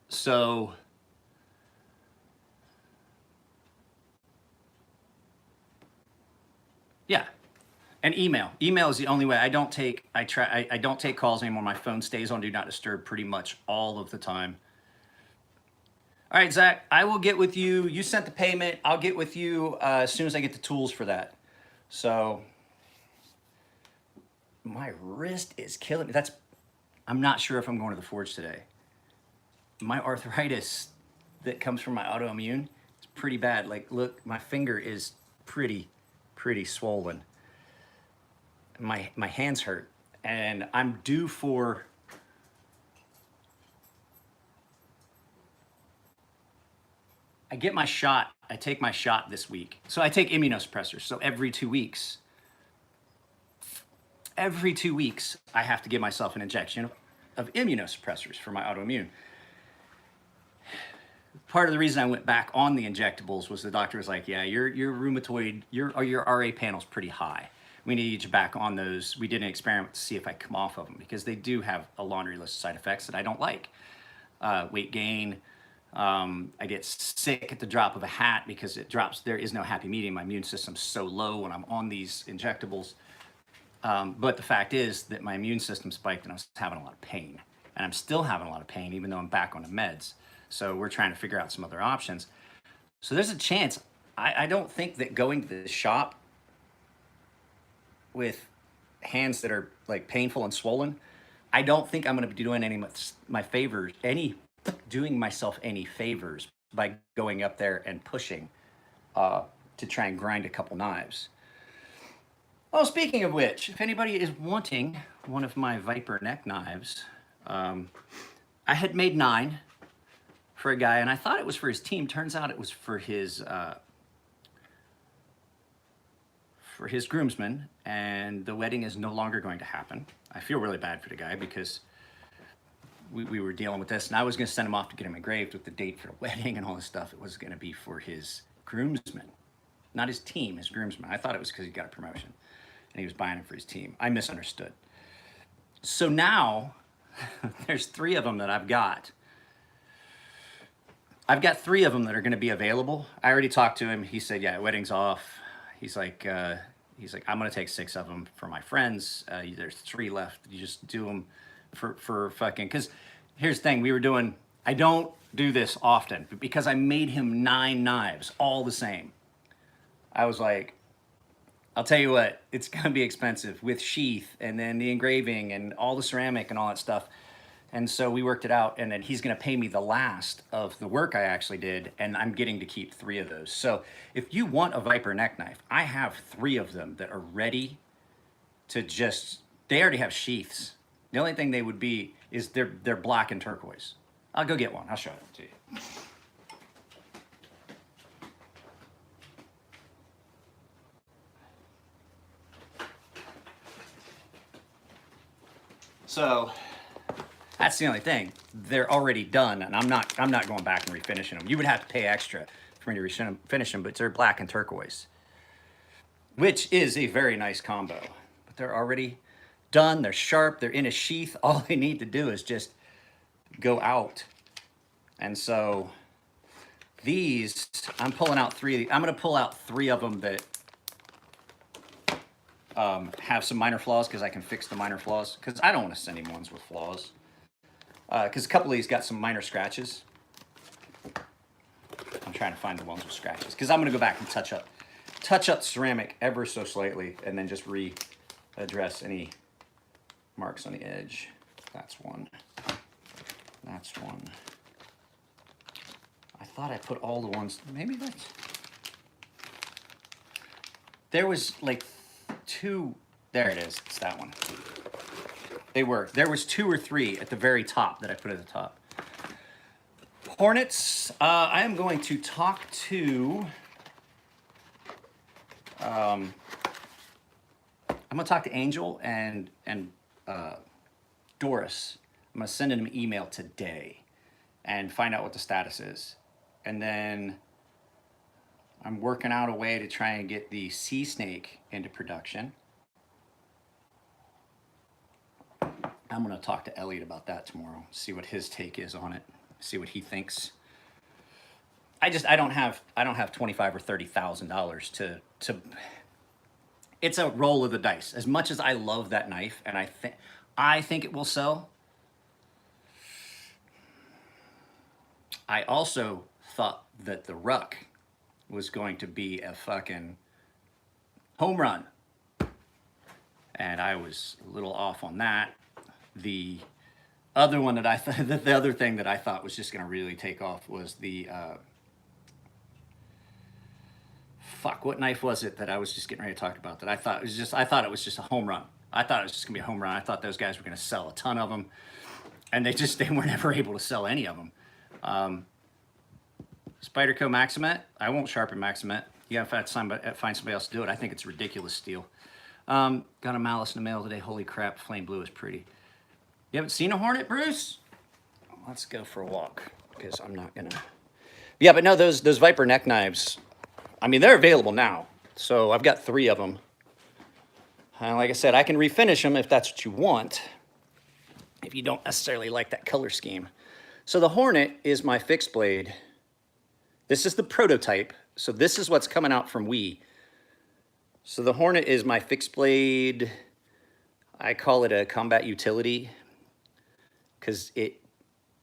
So yeah, and email. Email is the only way. I don't take calls anymore. My phone stays on Do Not Disturb pretty much all of the time. All right, Zach, I will get with you. You sent the payment. I'll get with you as soon as I get the tools for that. So my wrist is killing me. I'm not sure if I'm going to the Forge today. My arthritis that comes from my autoimmune is pretty bad. Like, look, my finger is pretty swollen. My hands hurt, and I'm due for I get my shot. I take my shot this week. So I take immunosuppressors. So every 2 weeks, I have to give myself an injection of immunosuppressors for my autoimmune. Part of the reason I went back on the injectables was the doctor was like, yeah, your rheumatoid, your RA panel's pretty high. We need to get you back on those. We did an experiment to see if I come off of them because they do have a laundry list of side effects that I don't like. Weight gain. I get sick at the drop of a hat because it drops. There is no happy medium. My immune system's so low when I'm on these injectables. But the fact is that my immune system spiked and I was having a lot of pain. And I'm still having a lot of pain even though I'm back on the meds. So we're trying to figure out some other options. So there's a chance. I don't think that going to the shop with hands that are like painful and swollen, I don't think I'm going to be doing doing myself any favors by going up there and pushing to try and grind a couple knives. Oh, speaking of which, if anybody is wanting one of my Viper neck knives, I had made 9 for a guy, and I thought it was for his team. Turns out it was for his groomsmen, and the wedding is no longer going to happen. I feel really bad for the guy because we were dealing with this, and I was going to send him off to get him engraved with the date for the wedding and all this stuff. It was going to be for his groomsmen, not his team, his groomsmen. I thought it was because he got a promotion, and he was buying it for his team. I misunderstood. So now, there's 3 of them that I've got. I've got 3 of them that are going to be available. I already talked to him. He said, yeah, wedding's off. He's like, I'm going to take 6 of them for my friends. There's 3 left. You just do them for fucking, because here's the thing, I don't do this often, but because I made him 9 knives, all the same, I was like, I'll tell you what, it's gonna be expensive with sheath and then the engraving and all the ceramic and all that stuff. And so we worked it out, and then he's gonna pay me the last of the work I actually did, and I'm getting to keep 3 of those. So if you want a Viper neck knife, I have 3 of them that are ready to they already have sheaths. The only thing they would be is they're black and turquoise. I'll go get one. I'll show it to you. So that's the only thing. They're already done, and I'm not going back and refinishing them. You would have to pay extra for me to refinish them, but they're black and turquoise, which is a very nice combo. But they're already done. They're sharp. They're in a sheath. All they need to do is just go out. And so these, I'm pulling out three. I'm going to pull out three of them that have some minor flaws because I can fix the minor flaws. Because I don't want to send him ones with flaws. Because a couple of these got some minor scratches. I'm trying to find the ones with scratches because I'm going to go back and touch up ceramic ever so slightly, and then just readdress any marks on the edge. That's one. That's one. I thought I put all the ones. Maybe that's. There was like two. There it is. It's that one. They were. There was two or three at the very top that I put at the top. Hornets. I am going to talk to. I'm going to talk to Angel and Doris. I'm going to send them an email today and find out what the status is. And then I'm working out a way to try and get the Sea Snake into production. I'm going to talk to Elliot about that tomorrow, see what his take is on it, see what he thinks. I don't have $25,000 or $30,000 to it's a roll of the dice. As much as I love that knife and I think it will sell, I also thought that the Ruck was going to be a fucking home run. And I was a little off on that. The other one that I thought, the other thing that I thought was just going to really take off was the, what knife was it that I was just getting ready to talk about that I thought it was just a home run. I thought it was just going to be a home run. I thought those guys were going to sell a ton of them, and they were never able to sell any of them. Spyderco Maximet, I won't sharpen Maximet. You gotta find somebody else to do it. I think it's ridiculous steel. Got a Malice in the mail today. Holy crap, flame blue is pretty. You haven't seen a Hornet, Bruce? Let's go for a walk, because I'm not gonna. Yeah, but no, those Viper neck knives, I mean, they're available now. So I've got 3 of them. Like I said, I can refinish them if that's what you want, if you don't necessarily like that color scheme. So the Hornet is my fixed blade. This is the prototype. So this is what's coming out from WE. So the Hornet is my fixed blade. I call it a combat utility because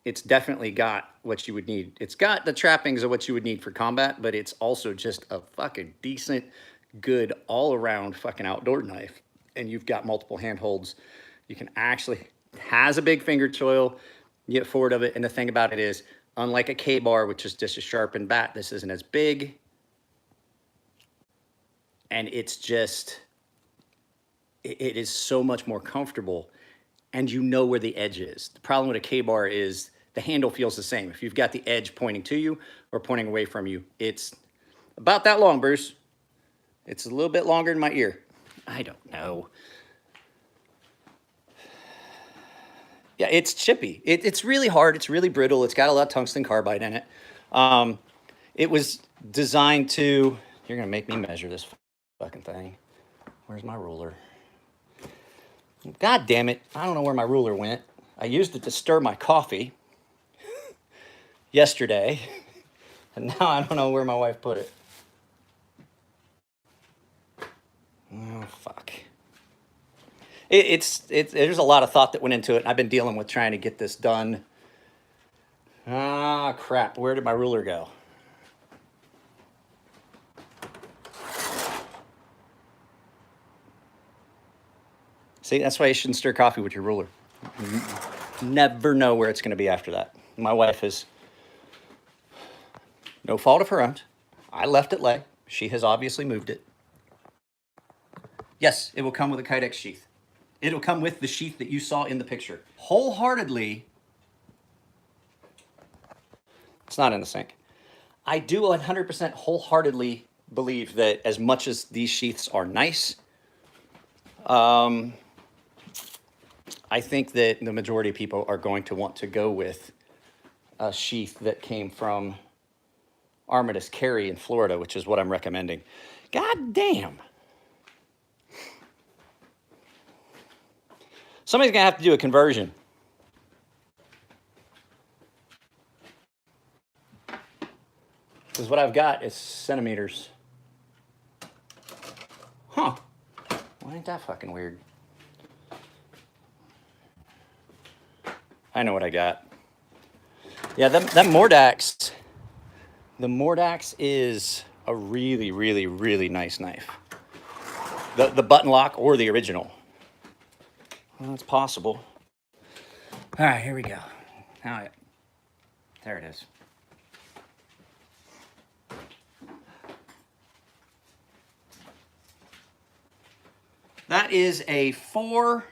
it's definitely got what you would need. It's got the trappings of what you would need for combat, but it's also just a fucking decent, good, all-around fucking outdoor knife. And you've got multiple handholds. You can actually, has a big finger choil, you get forward of it. And the thing about it is, unlike a K-bar, which is just a sharpened bat, this isn't as big. And it's just, it is so much more comfortable. And you know where the edge is. The problem with a K-bar is the handle feels the same. If you've got the edge pointing to you or pointing away from you, it's about that long, Bruce. It's a little bit longer than my ear. I don't know. Yeah, it's chippy. It's really hard. It's really brittle. It's got a lot of tungsten carbide in it. It was designed to, you're gonna make me measure this fucking thing. Where's my ruler? God damn it. I don't know where my ruler went. I used it to stir my coffee yesterday. And now I don't know where my wife put it. Oh, fuck. There's a lot of thought that went into it. I've been dealing with trying to get this done. Ah, crap. Where did my ruler go? See, that's why you shouldn't stir coffee with your ruler. You never know where it's going to be after that. My wife is no fault of her own. I left it lay. She has obviously moved it. Yes, it will come with a Kydex sheath. It'll come with the sheath that you saw in the picture. Wholeheartedly, it's not in the sink. I do 100% wholeheartedly believe that as much as these sheaths are nice, I think that the majority of people are going to want to go with a sheath that came from Armitage Carry in Florida, which is what I'm recommending. God damn. Somebody's gonna have to do a conversion. Because what I've got is centimeters. Huh. Well, ain't that fucking weird? I know what I got. Yeah, that Mordax. The Mordax is a really, really, really nice knife. The button lock or the original. Well, it's possible. All right, here we go. All right. There it is. That is a 4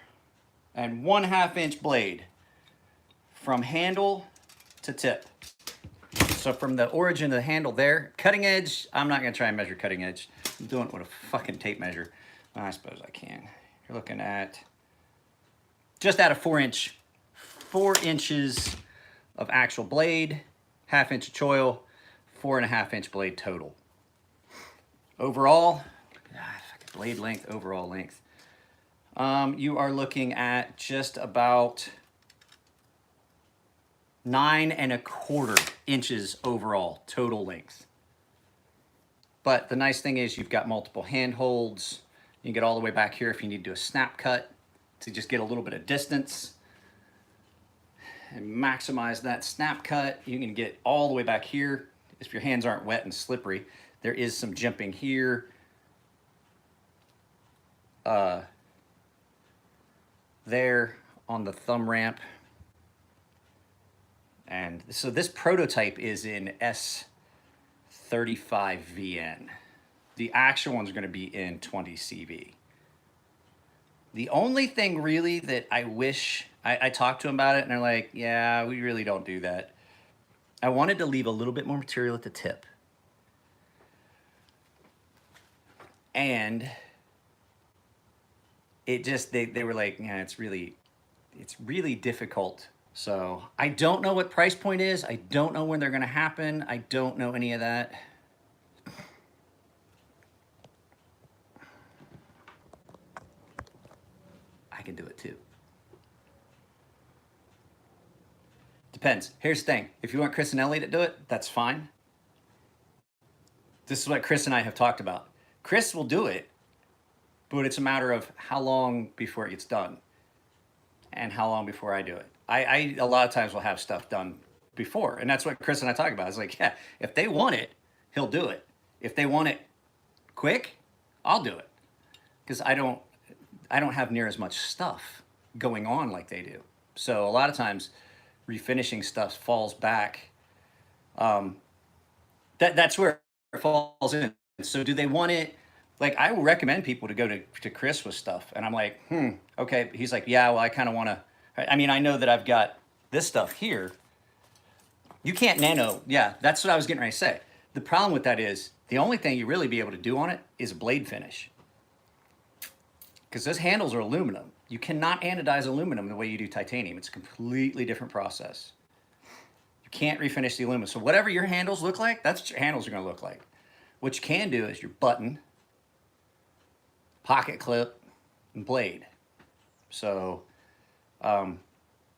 1/2 inch blade from handle to tip. So from the origin of the handle there, cutting edge, I'm not gonna try and measure cutting edge. I'm doing it with a fucking tape measure. I suppose I can. You're looking at just at a 4 inches of actual blade, 1/2 inch of choil, 4 1/2 inch blade total. Overall, blade length, overall length. You are looking at just about 9 1/4 inches overall total length. But the nice thing is you've got multiple handholds. You can get all the way back here if you need to do a snap cut to just get a little bit of distance and maximize that snap cut. You can get all the way back here if your hands aren't wet and slippery. There is some jimping here. There on the thumb ramp. And so this prototype is in S35VN. The actual one's gonna be in 20CV. The only thing really that I wish, I talked to them about it and they're like, yeah, we really don't do that. I wanted to leave a little bit more material at the tip. And it just, they were like, yeah, it's really difficult. So I don't know what price point is. I don't know when they're gonna happen. I don't know any of that. I can do it too. Depends. Here's the thing. If you want Chris and Ellie to do it, that's fine. This is what Chris and I have talked about. Chris will do it, but it's a matter of how long before it gets done and how long before I do it. I a lot of times will have stuff done before, and that's what Chris and I talk about. It's like, yeah, if they want it, he'll do it. If they want it quick, I'll do it. Because I don't have near as much stuff going on like they do. So a lot of times refinishing stuff falls back. That's where it falls in. So do they want it? Like, I will recommend people to go to Chris with stuff. And I'm like, okay. He's like, yeah, well, I kind of want to. I mean, I know that I've got this stuff here. You can't nano. Yeah, that's what I was getting ready to say. The problem with that is the only thing you really be able to do on it is a blade finish. Because those handles are aluminum. You cannot anodize aluminum the way you do titanium. It's a completely different process. You can't refinish the aluminum. So whatever your handles look like, that's what your handles are going to look like. What you can do is your button, pocket clip, and blade. So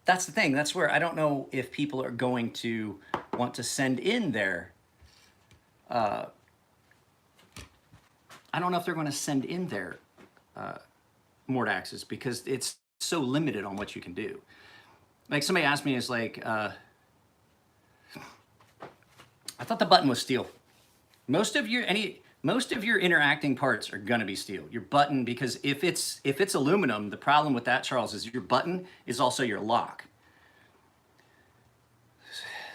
that's the thing. That's where I don't know if people are going to want to send in their, I don't know if they're going to send in their Mordaxes because it's so limited on what you can do. Like somebody asked me, it's like, I thought the button was steel. Most of your interacting parts are gonna be steel. Your button, because if it's aluminum, the problem with that, Charles, is your button is also your lock.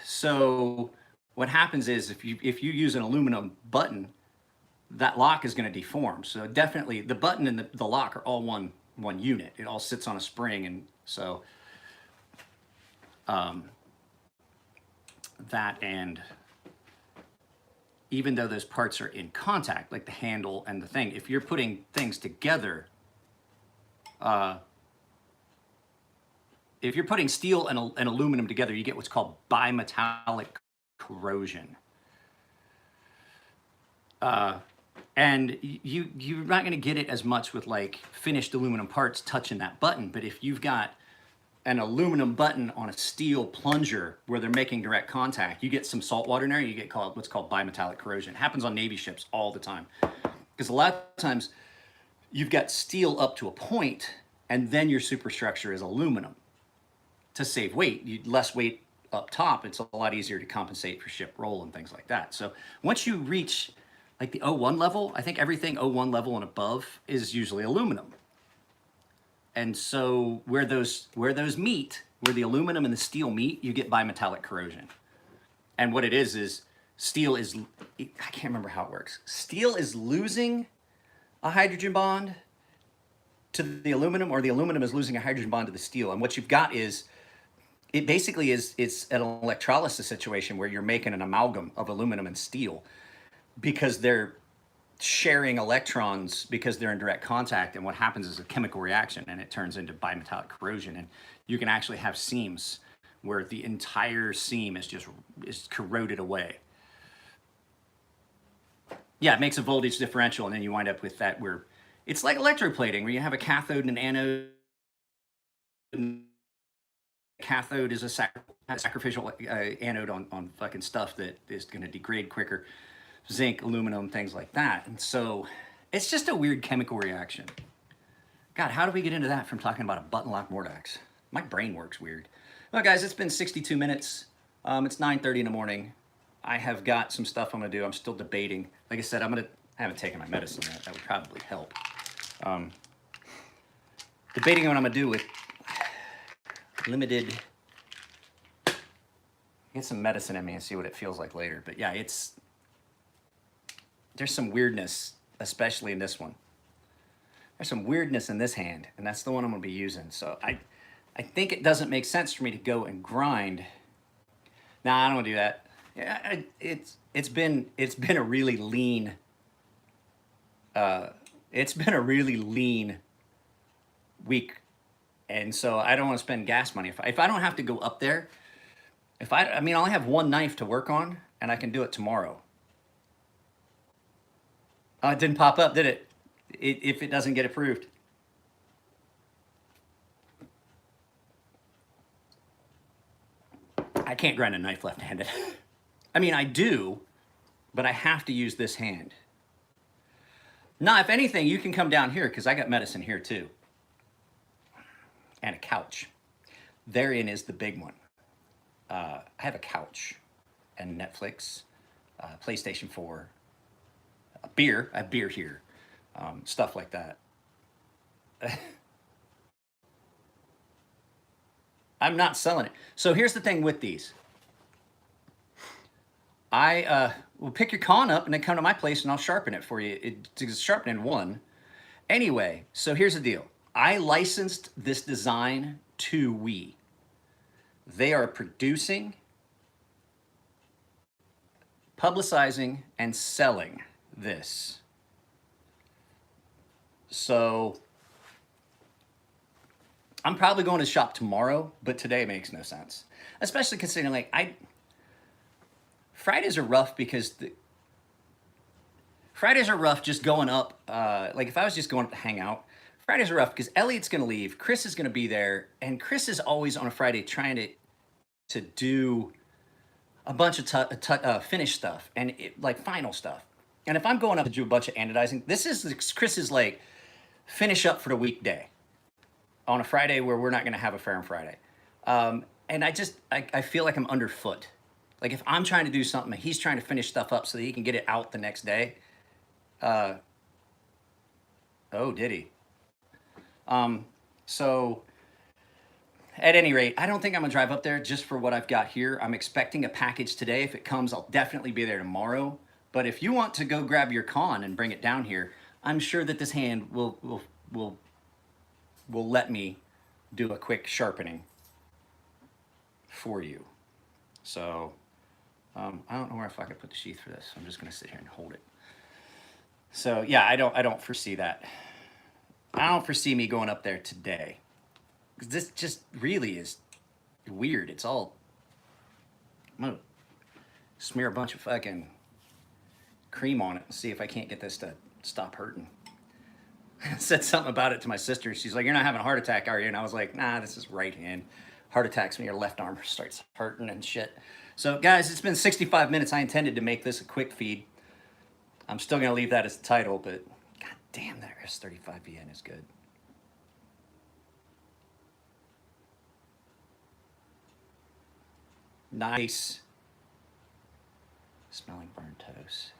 So what happens is if you use an aluminum button, that lock is going to deform. So definitely the button and the lock are all one unit. It all sits on a spring, and so that, and even though those parts are in contact, like the handle and the thing, if you're putting things together, if you're putting steel and aluminum together, you get what's called bimetallic corrosion. And you're not going to get it as much with like finished aluminum parts touching that button. But if you've got an aluminum button on a steel plunger where they're making direct contact, you get some salt water in there, you get what's called bimetallic corrosion. It happens on Navy ships all the time. Because a lot of times you've got steel up to a point and then your superstructure is aluminum. To save weight, less weight up top, it's a lot easier to compensate for ship roll and things like that. So once you reach like the O1 level, I think everything O1 level and above is usually aluminum. And so where those meet, where the aluminum and the steel meet, you get bimetallic corrosion. And what it is steel is, I can't remember how it works. Steel is losing a hydrogen bond to the aluminum, or the aluminum is losing a hydrogen bond to the steel. And what you've got is, it basically is, it's an electrolysis situation where you're making an amalgam of aluminum and steel because they're sharing electrons because they're in direct contact. And what happens is a chemical reaction and it turns into bimetallic corrosion. And you can actually have seams where the entire seam is corroded away. Yeah, it makes a voltage differential, and then you wind up with that where it's like electroplating, where you have a cathode and an anode. Cathode is a sacrificial anode on fucking stuff that is going to degrade quicker. Zinc, aluminum, things like that. And so it's just a weird chemical reaction. God, how do we get into that from talking about a button lock Mordax? My brain works weird. Well, guys, it's been 62 minutes. It's 9:30 in the morning. I have got some stuff I'm going to do. I'm still debating. Like I said, I haven't taken my medicine yet. That would probably help. Debating what I'm going to do with limited. Get some medicine in me and see what it feels like later. But yeah, there's some weirdness, especially in this one. There's some weirdness in this hand, and that's the one I'm going to be using. So I think it doesn't make sense for me to go and grind. Nah, I don't want to do that. Yeah, it's been a really lean. It's been a really lean week, and so I don't want to spend gas money if I don't have to go up there. I mean, I only have one knife to work on, and I can do it tomorrow. It didn't pop up, did it? If it doesn't get approved. I can't grind a knife left-handed. I mean, I do, but I have to use this hand. Now, if anything, you can come down here because I got medicine here too. And a couch. Therein is the big one. I have a couch and Netflix, PlayStation 4, a beer. I have beer here, stuff like that. I'm not selling it. So here's the thing with these. I will pick your con up and then come to my place and I'll sharpen it for you. It's sharpening one. Anyway, so here's the deal. I licensed this design to WE. They are producing, publicizing, and selling this. So I'm probably going to shop tomorrow, but today makes no sense. Especially considering like Fridays are rough because Fridays are rough just going up. Like if I was just going up to hang out, Fridays are rough because Elliot's going to leave, Chris is going to be there, and Chris is always on a Friday trying to do a bunch of finished stuff and like final stuff. And if I'm going up to do a bunch of anodizing, this is Chris's like finish up for the weekday on a Friday where we're not going to have a Fair and Friday. And I feel like I'm underfoot. Like if I'm trying to do something, he's trying to finish stuff up so that he can get it out the next day. Oh, did he? So at any rate, I don't think I'm gonna drive up there just for what I've got here. I'm expecting a package today. If it comes, I'll definitely be there tomorrow. But if you want to go grab your con and bring it down here, I'm sure that this hand will let me do a quick sharpening for you. So I don't know where if I could put the sheath for this. I'm just gonna sit here and hold it. So yeah, I don't foresee that. I don't foresee me going up there today. This just really is weird. It's all, I'm gonna smear a bunch of fucking cream on it and see if I can't get this to stop hurting. I said something about it to my sister. She's like, "You're not having a heart attack, are you?" And I was like, "Nah, this is right hand. Heart attacks when your left arm starts hurting and shit." So guys, it's been 65 minutes. I intended to make this a quick feed. I'm still gonna leave that as the title, but god damn, that S35VN is good. Nice. Smelling burnt toast.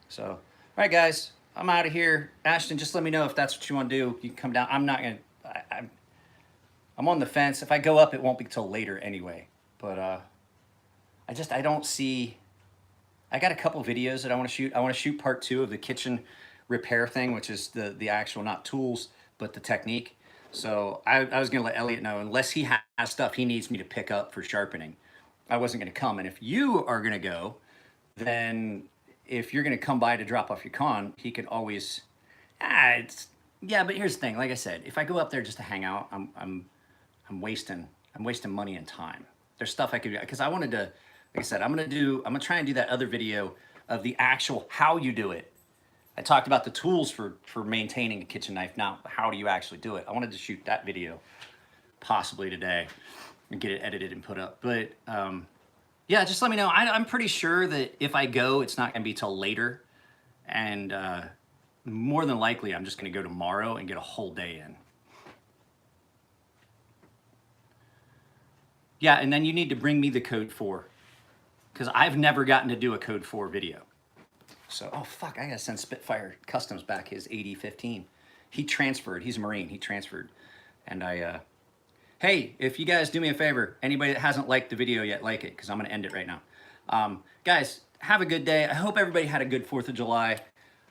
So, all right, guys, I'm out of here. Ashton, just let me know if that's what you want to do. You can come down. I'm not gonna. I'm on the fence. If I go up, it won't be till later anyway. But I don't see. I got a couple videos that I want to shoot. I want to shoot part 2 of the kitchen repair thing, which is the actual, not tools, but the technique. So I was gonna let Elliot know, unless he has stuff he needs me to pick up for sharpening, I wasn't gonna come. And if you are gonna go, then if you're gonna come by to drop off your con, he could always. Yeah, but here's the thing. Like I said, if I go up there just to hang out, I'm wasting money and time. There's stuff I could do because I wanted to. Like I said, I'm gonna try and do that other video of the actual how you do it. I talked about the tools for maintaining a kitchen knife. Now, how do you actually do it? I wanted to shoot that video possibly today and get it edited and put up. But yeah, just let me know. I'm pretty sure that if I go, it's not gonna be till later. And more than likely, I'm just gonna go tomorrow and get a whole day in. Yeah, and then you need to bring me the code 4. Because I've never gotten to do a code 4 video. So, oh fuck, I gotta send Spitfire Customs back his 8015. He transferred, he's a Marine, he transferred. And hey, if you guys do me a favor, anybody that hasn't liked the video yet, like it, because I'm gonna end it right now. Guys, have a good day. I hope everybody had a good 4th of July.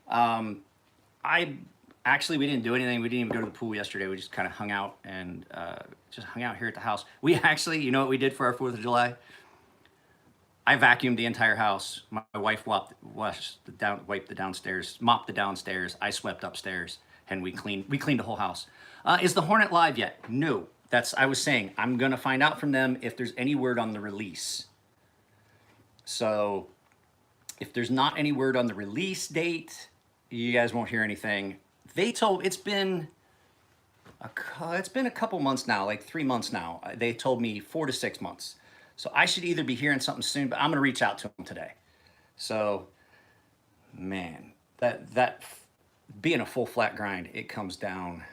We didn't do anything. We didn't even go to the pool yesterday. We just kind of hung out and just hung out here at the house. We actually, you know what we did for our 4th of July? I vacuumed the entire house. My wife wiped the downstairs, mopped the downstairs. I swept upstairs, and we cleaned the whole house. Is the Hornet live yet? No. I was saying, I'm gonna find out from them if there's any word on the release. So, if there's not any word on the release date, you guys won't hear anything. It's been a couple months now, like 3 months now. They told me 4 to 6 months. So I should either be hearing something soon, but I'm gonna reach out to them today. So, man, that being a full flat grind, it comes down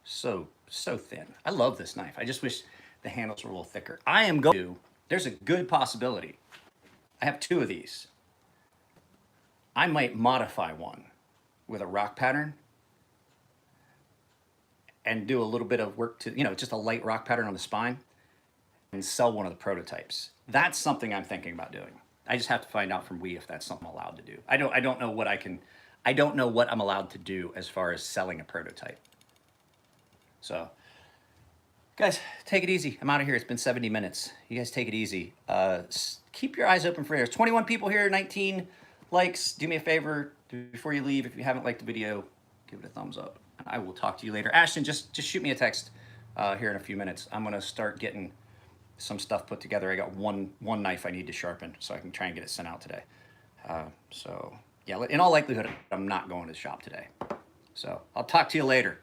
so thin. I love this knife. I just wish the handles were a little thicker. There's a good possibility. I have 2 of these. I might modify one with a rock pattern and do a little bit of work to, just a light rock pattern on the spine, and sell one of the prototypes. That's something I'm thinking about doing. I just have to find out from Wee if that's something I'm allowed to do. I don't know what I'm allowed to do as far as selling a prototype. So, guys, take it easy. I'm out of here. It's been 70 minutes. You guys take it easy. Keep your eyes open for there's 21 people here, 19 likes. Do me a favor before you leave. If you haven't liked the video, give it a thumbs up. I will talk to you later. Ashton, just shoot me a text here in a few minutes. I'm gonna start getting some stuff put together. I got one knife I need to sharpen, so I can try and get it sent out today. So yeah, in all likelihood, I'm not going to the shop today. So I'll talk to you later.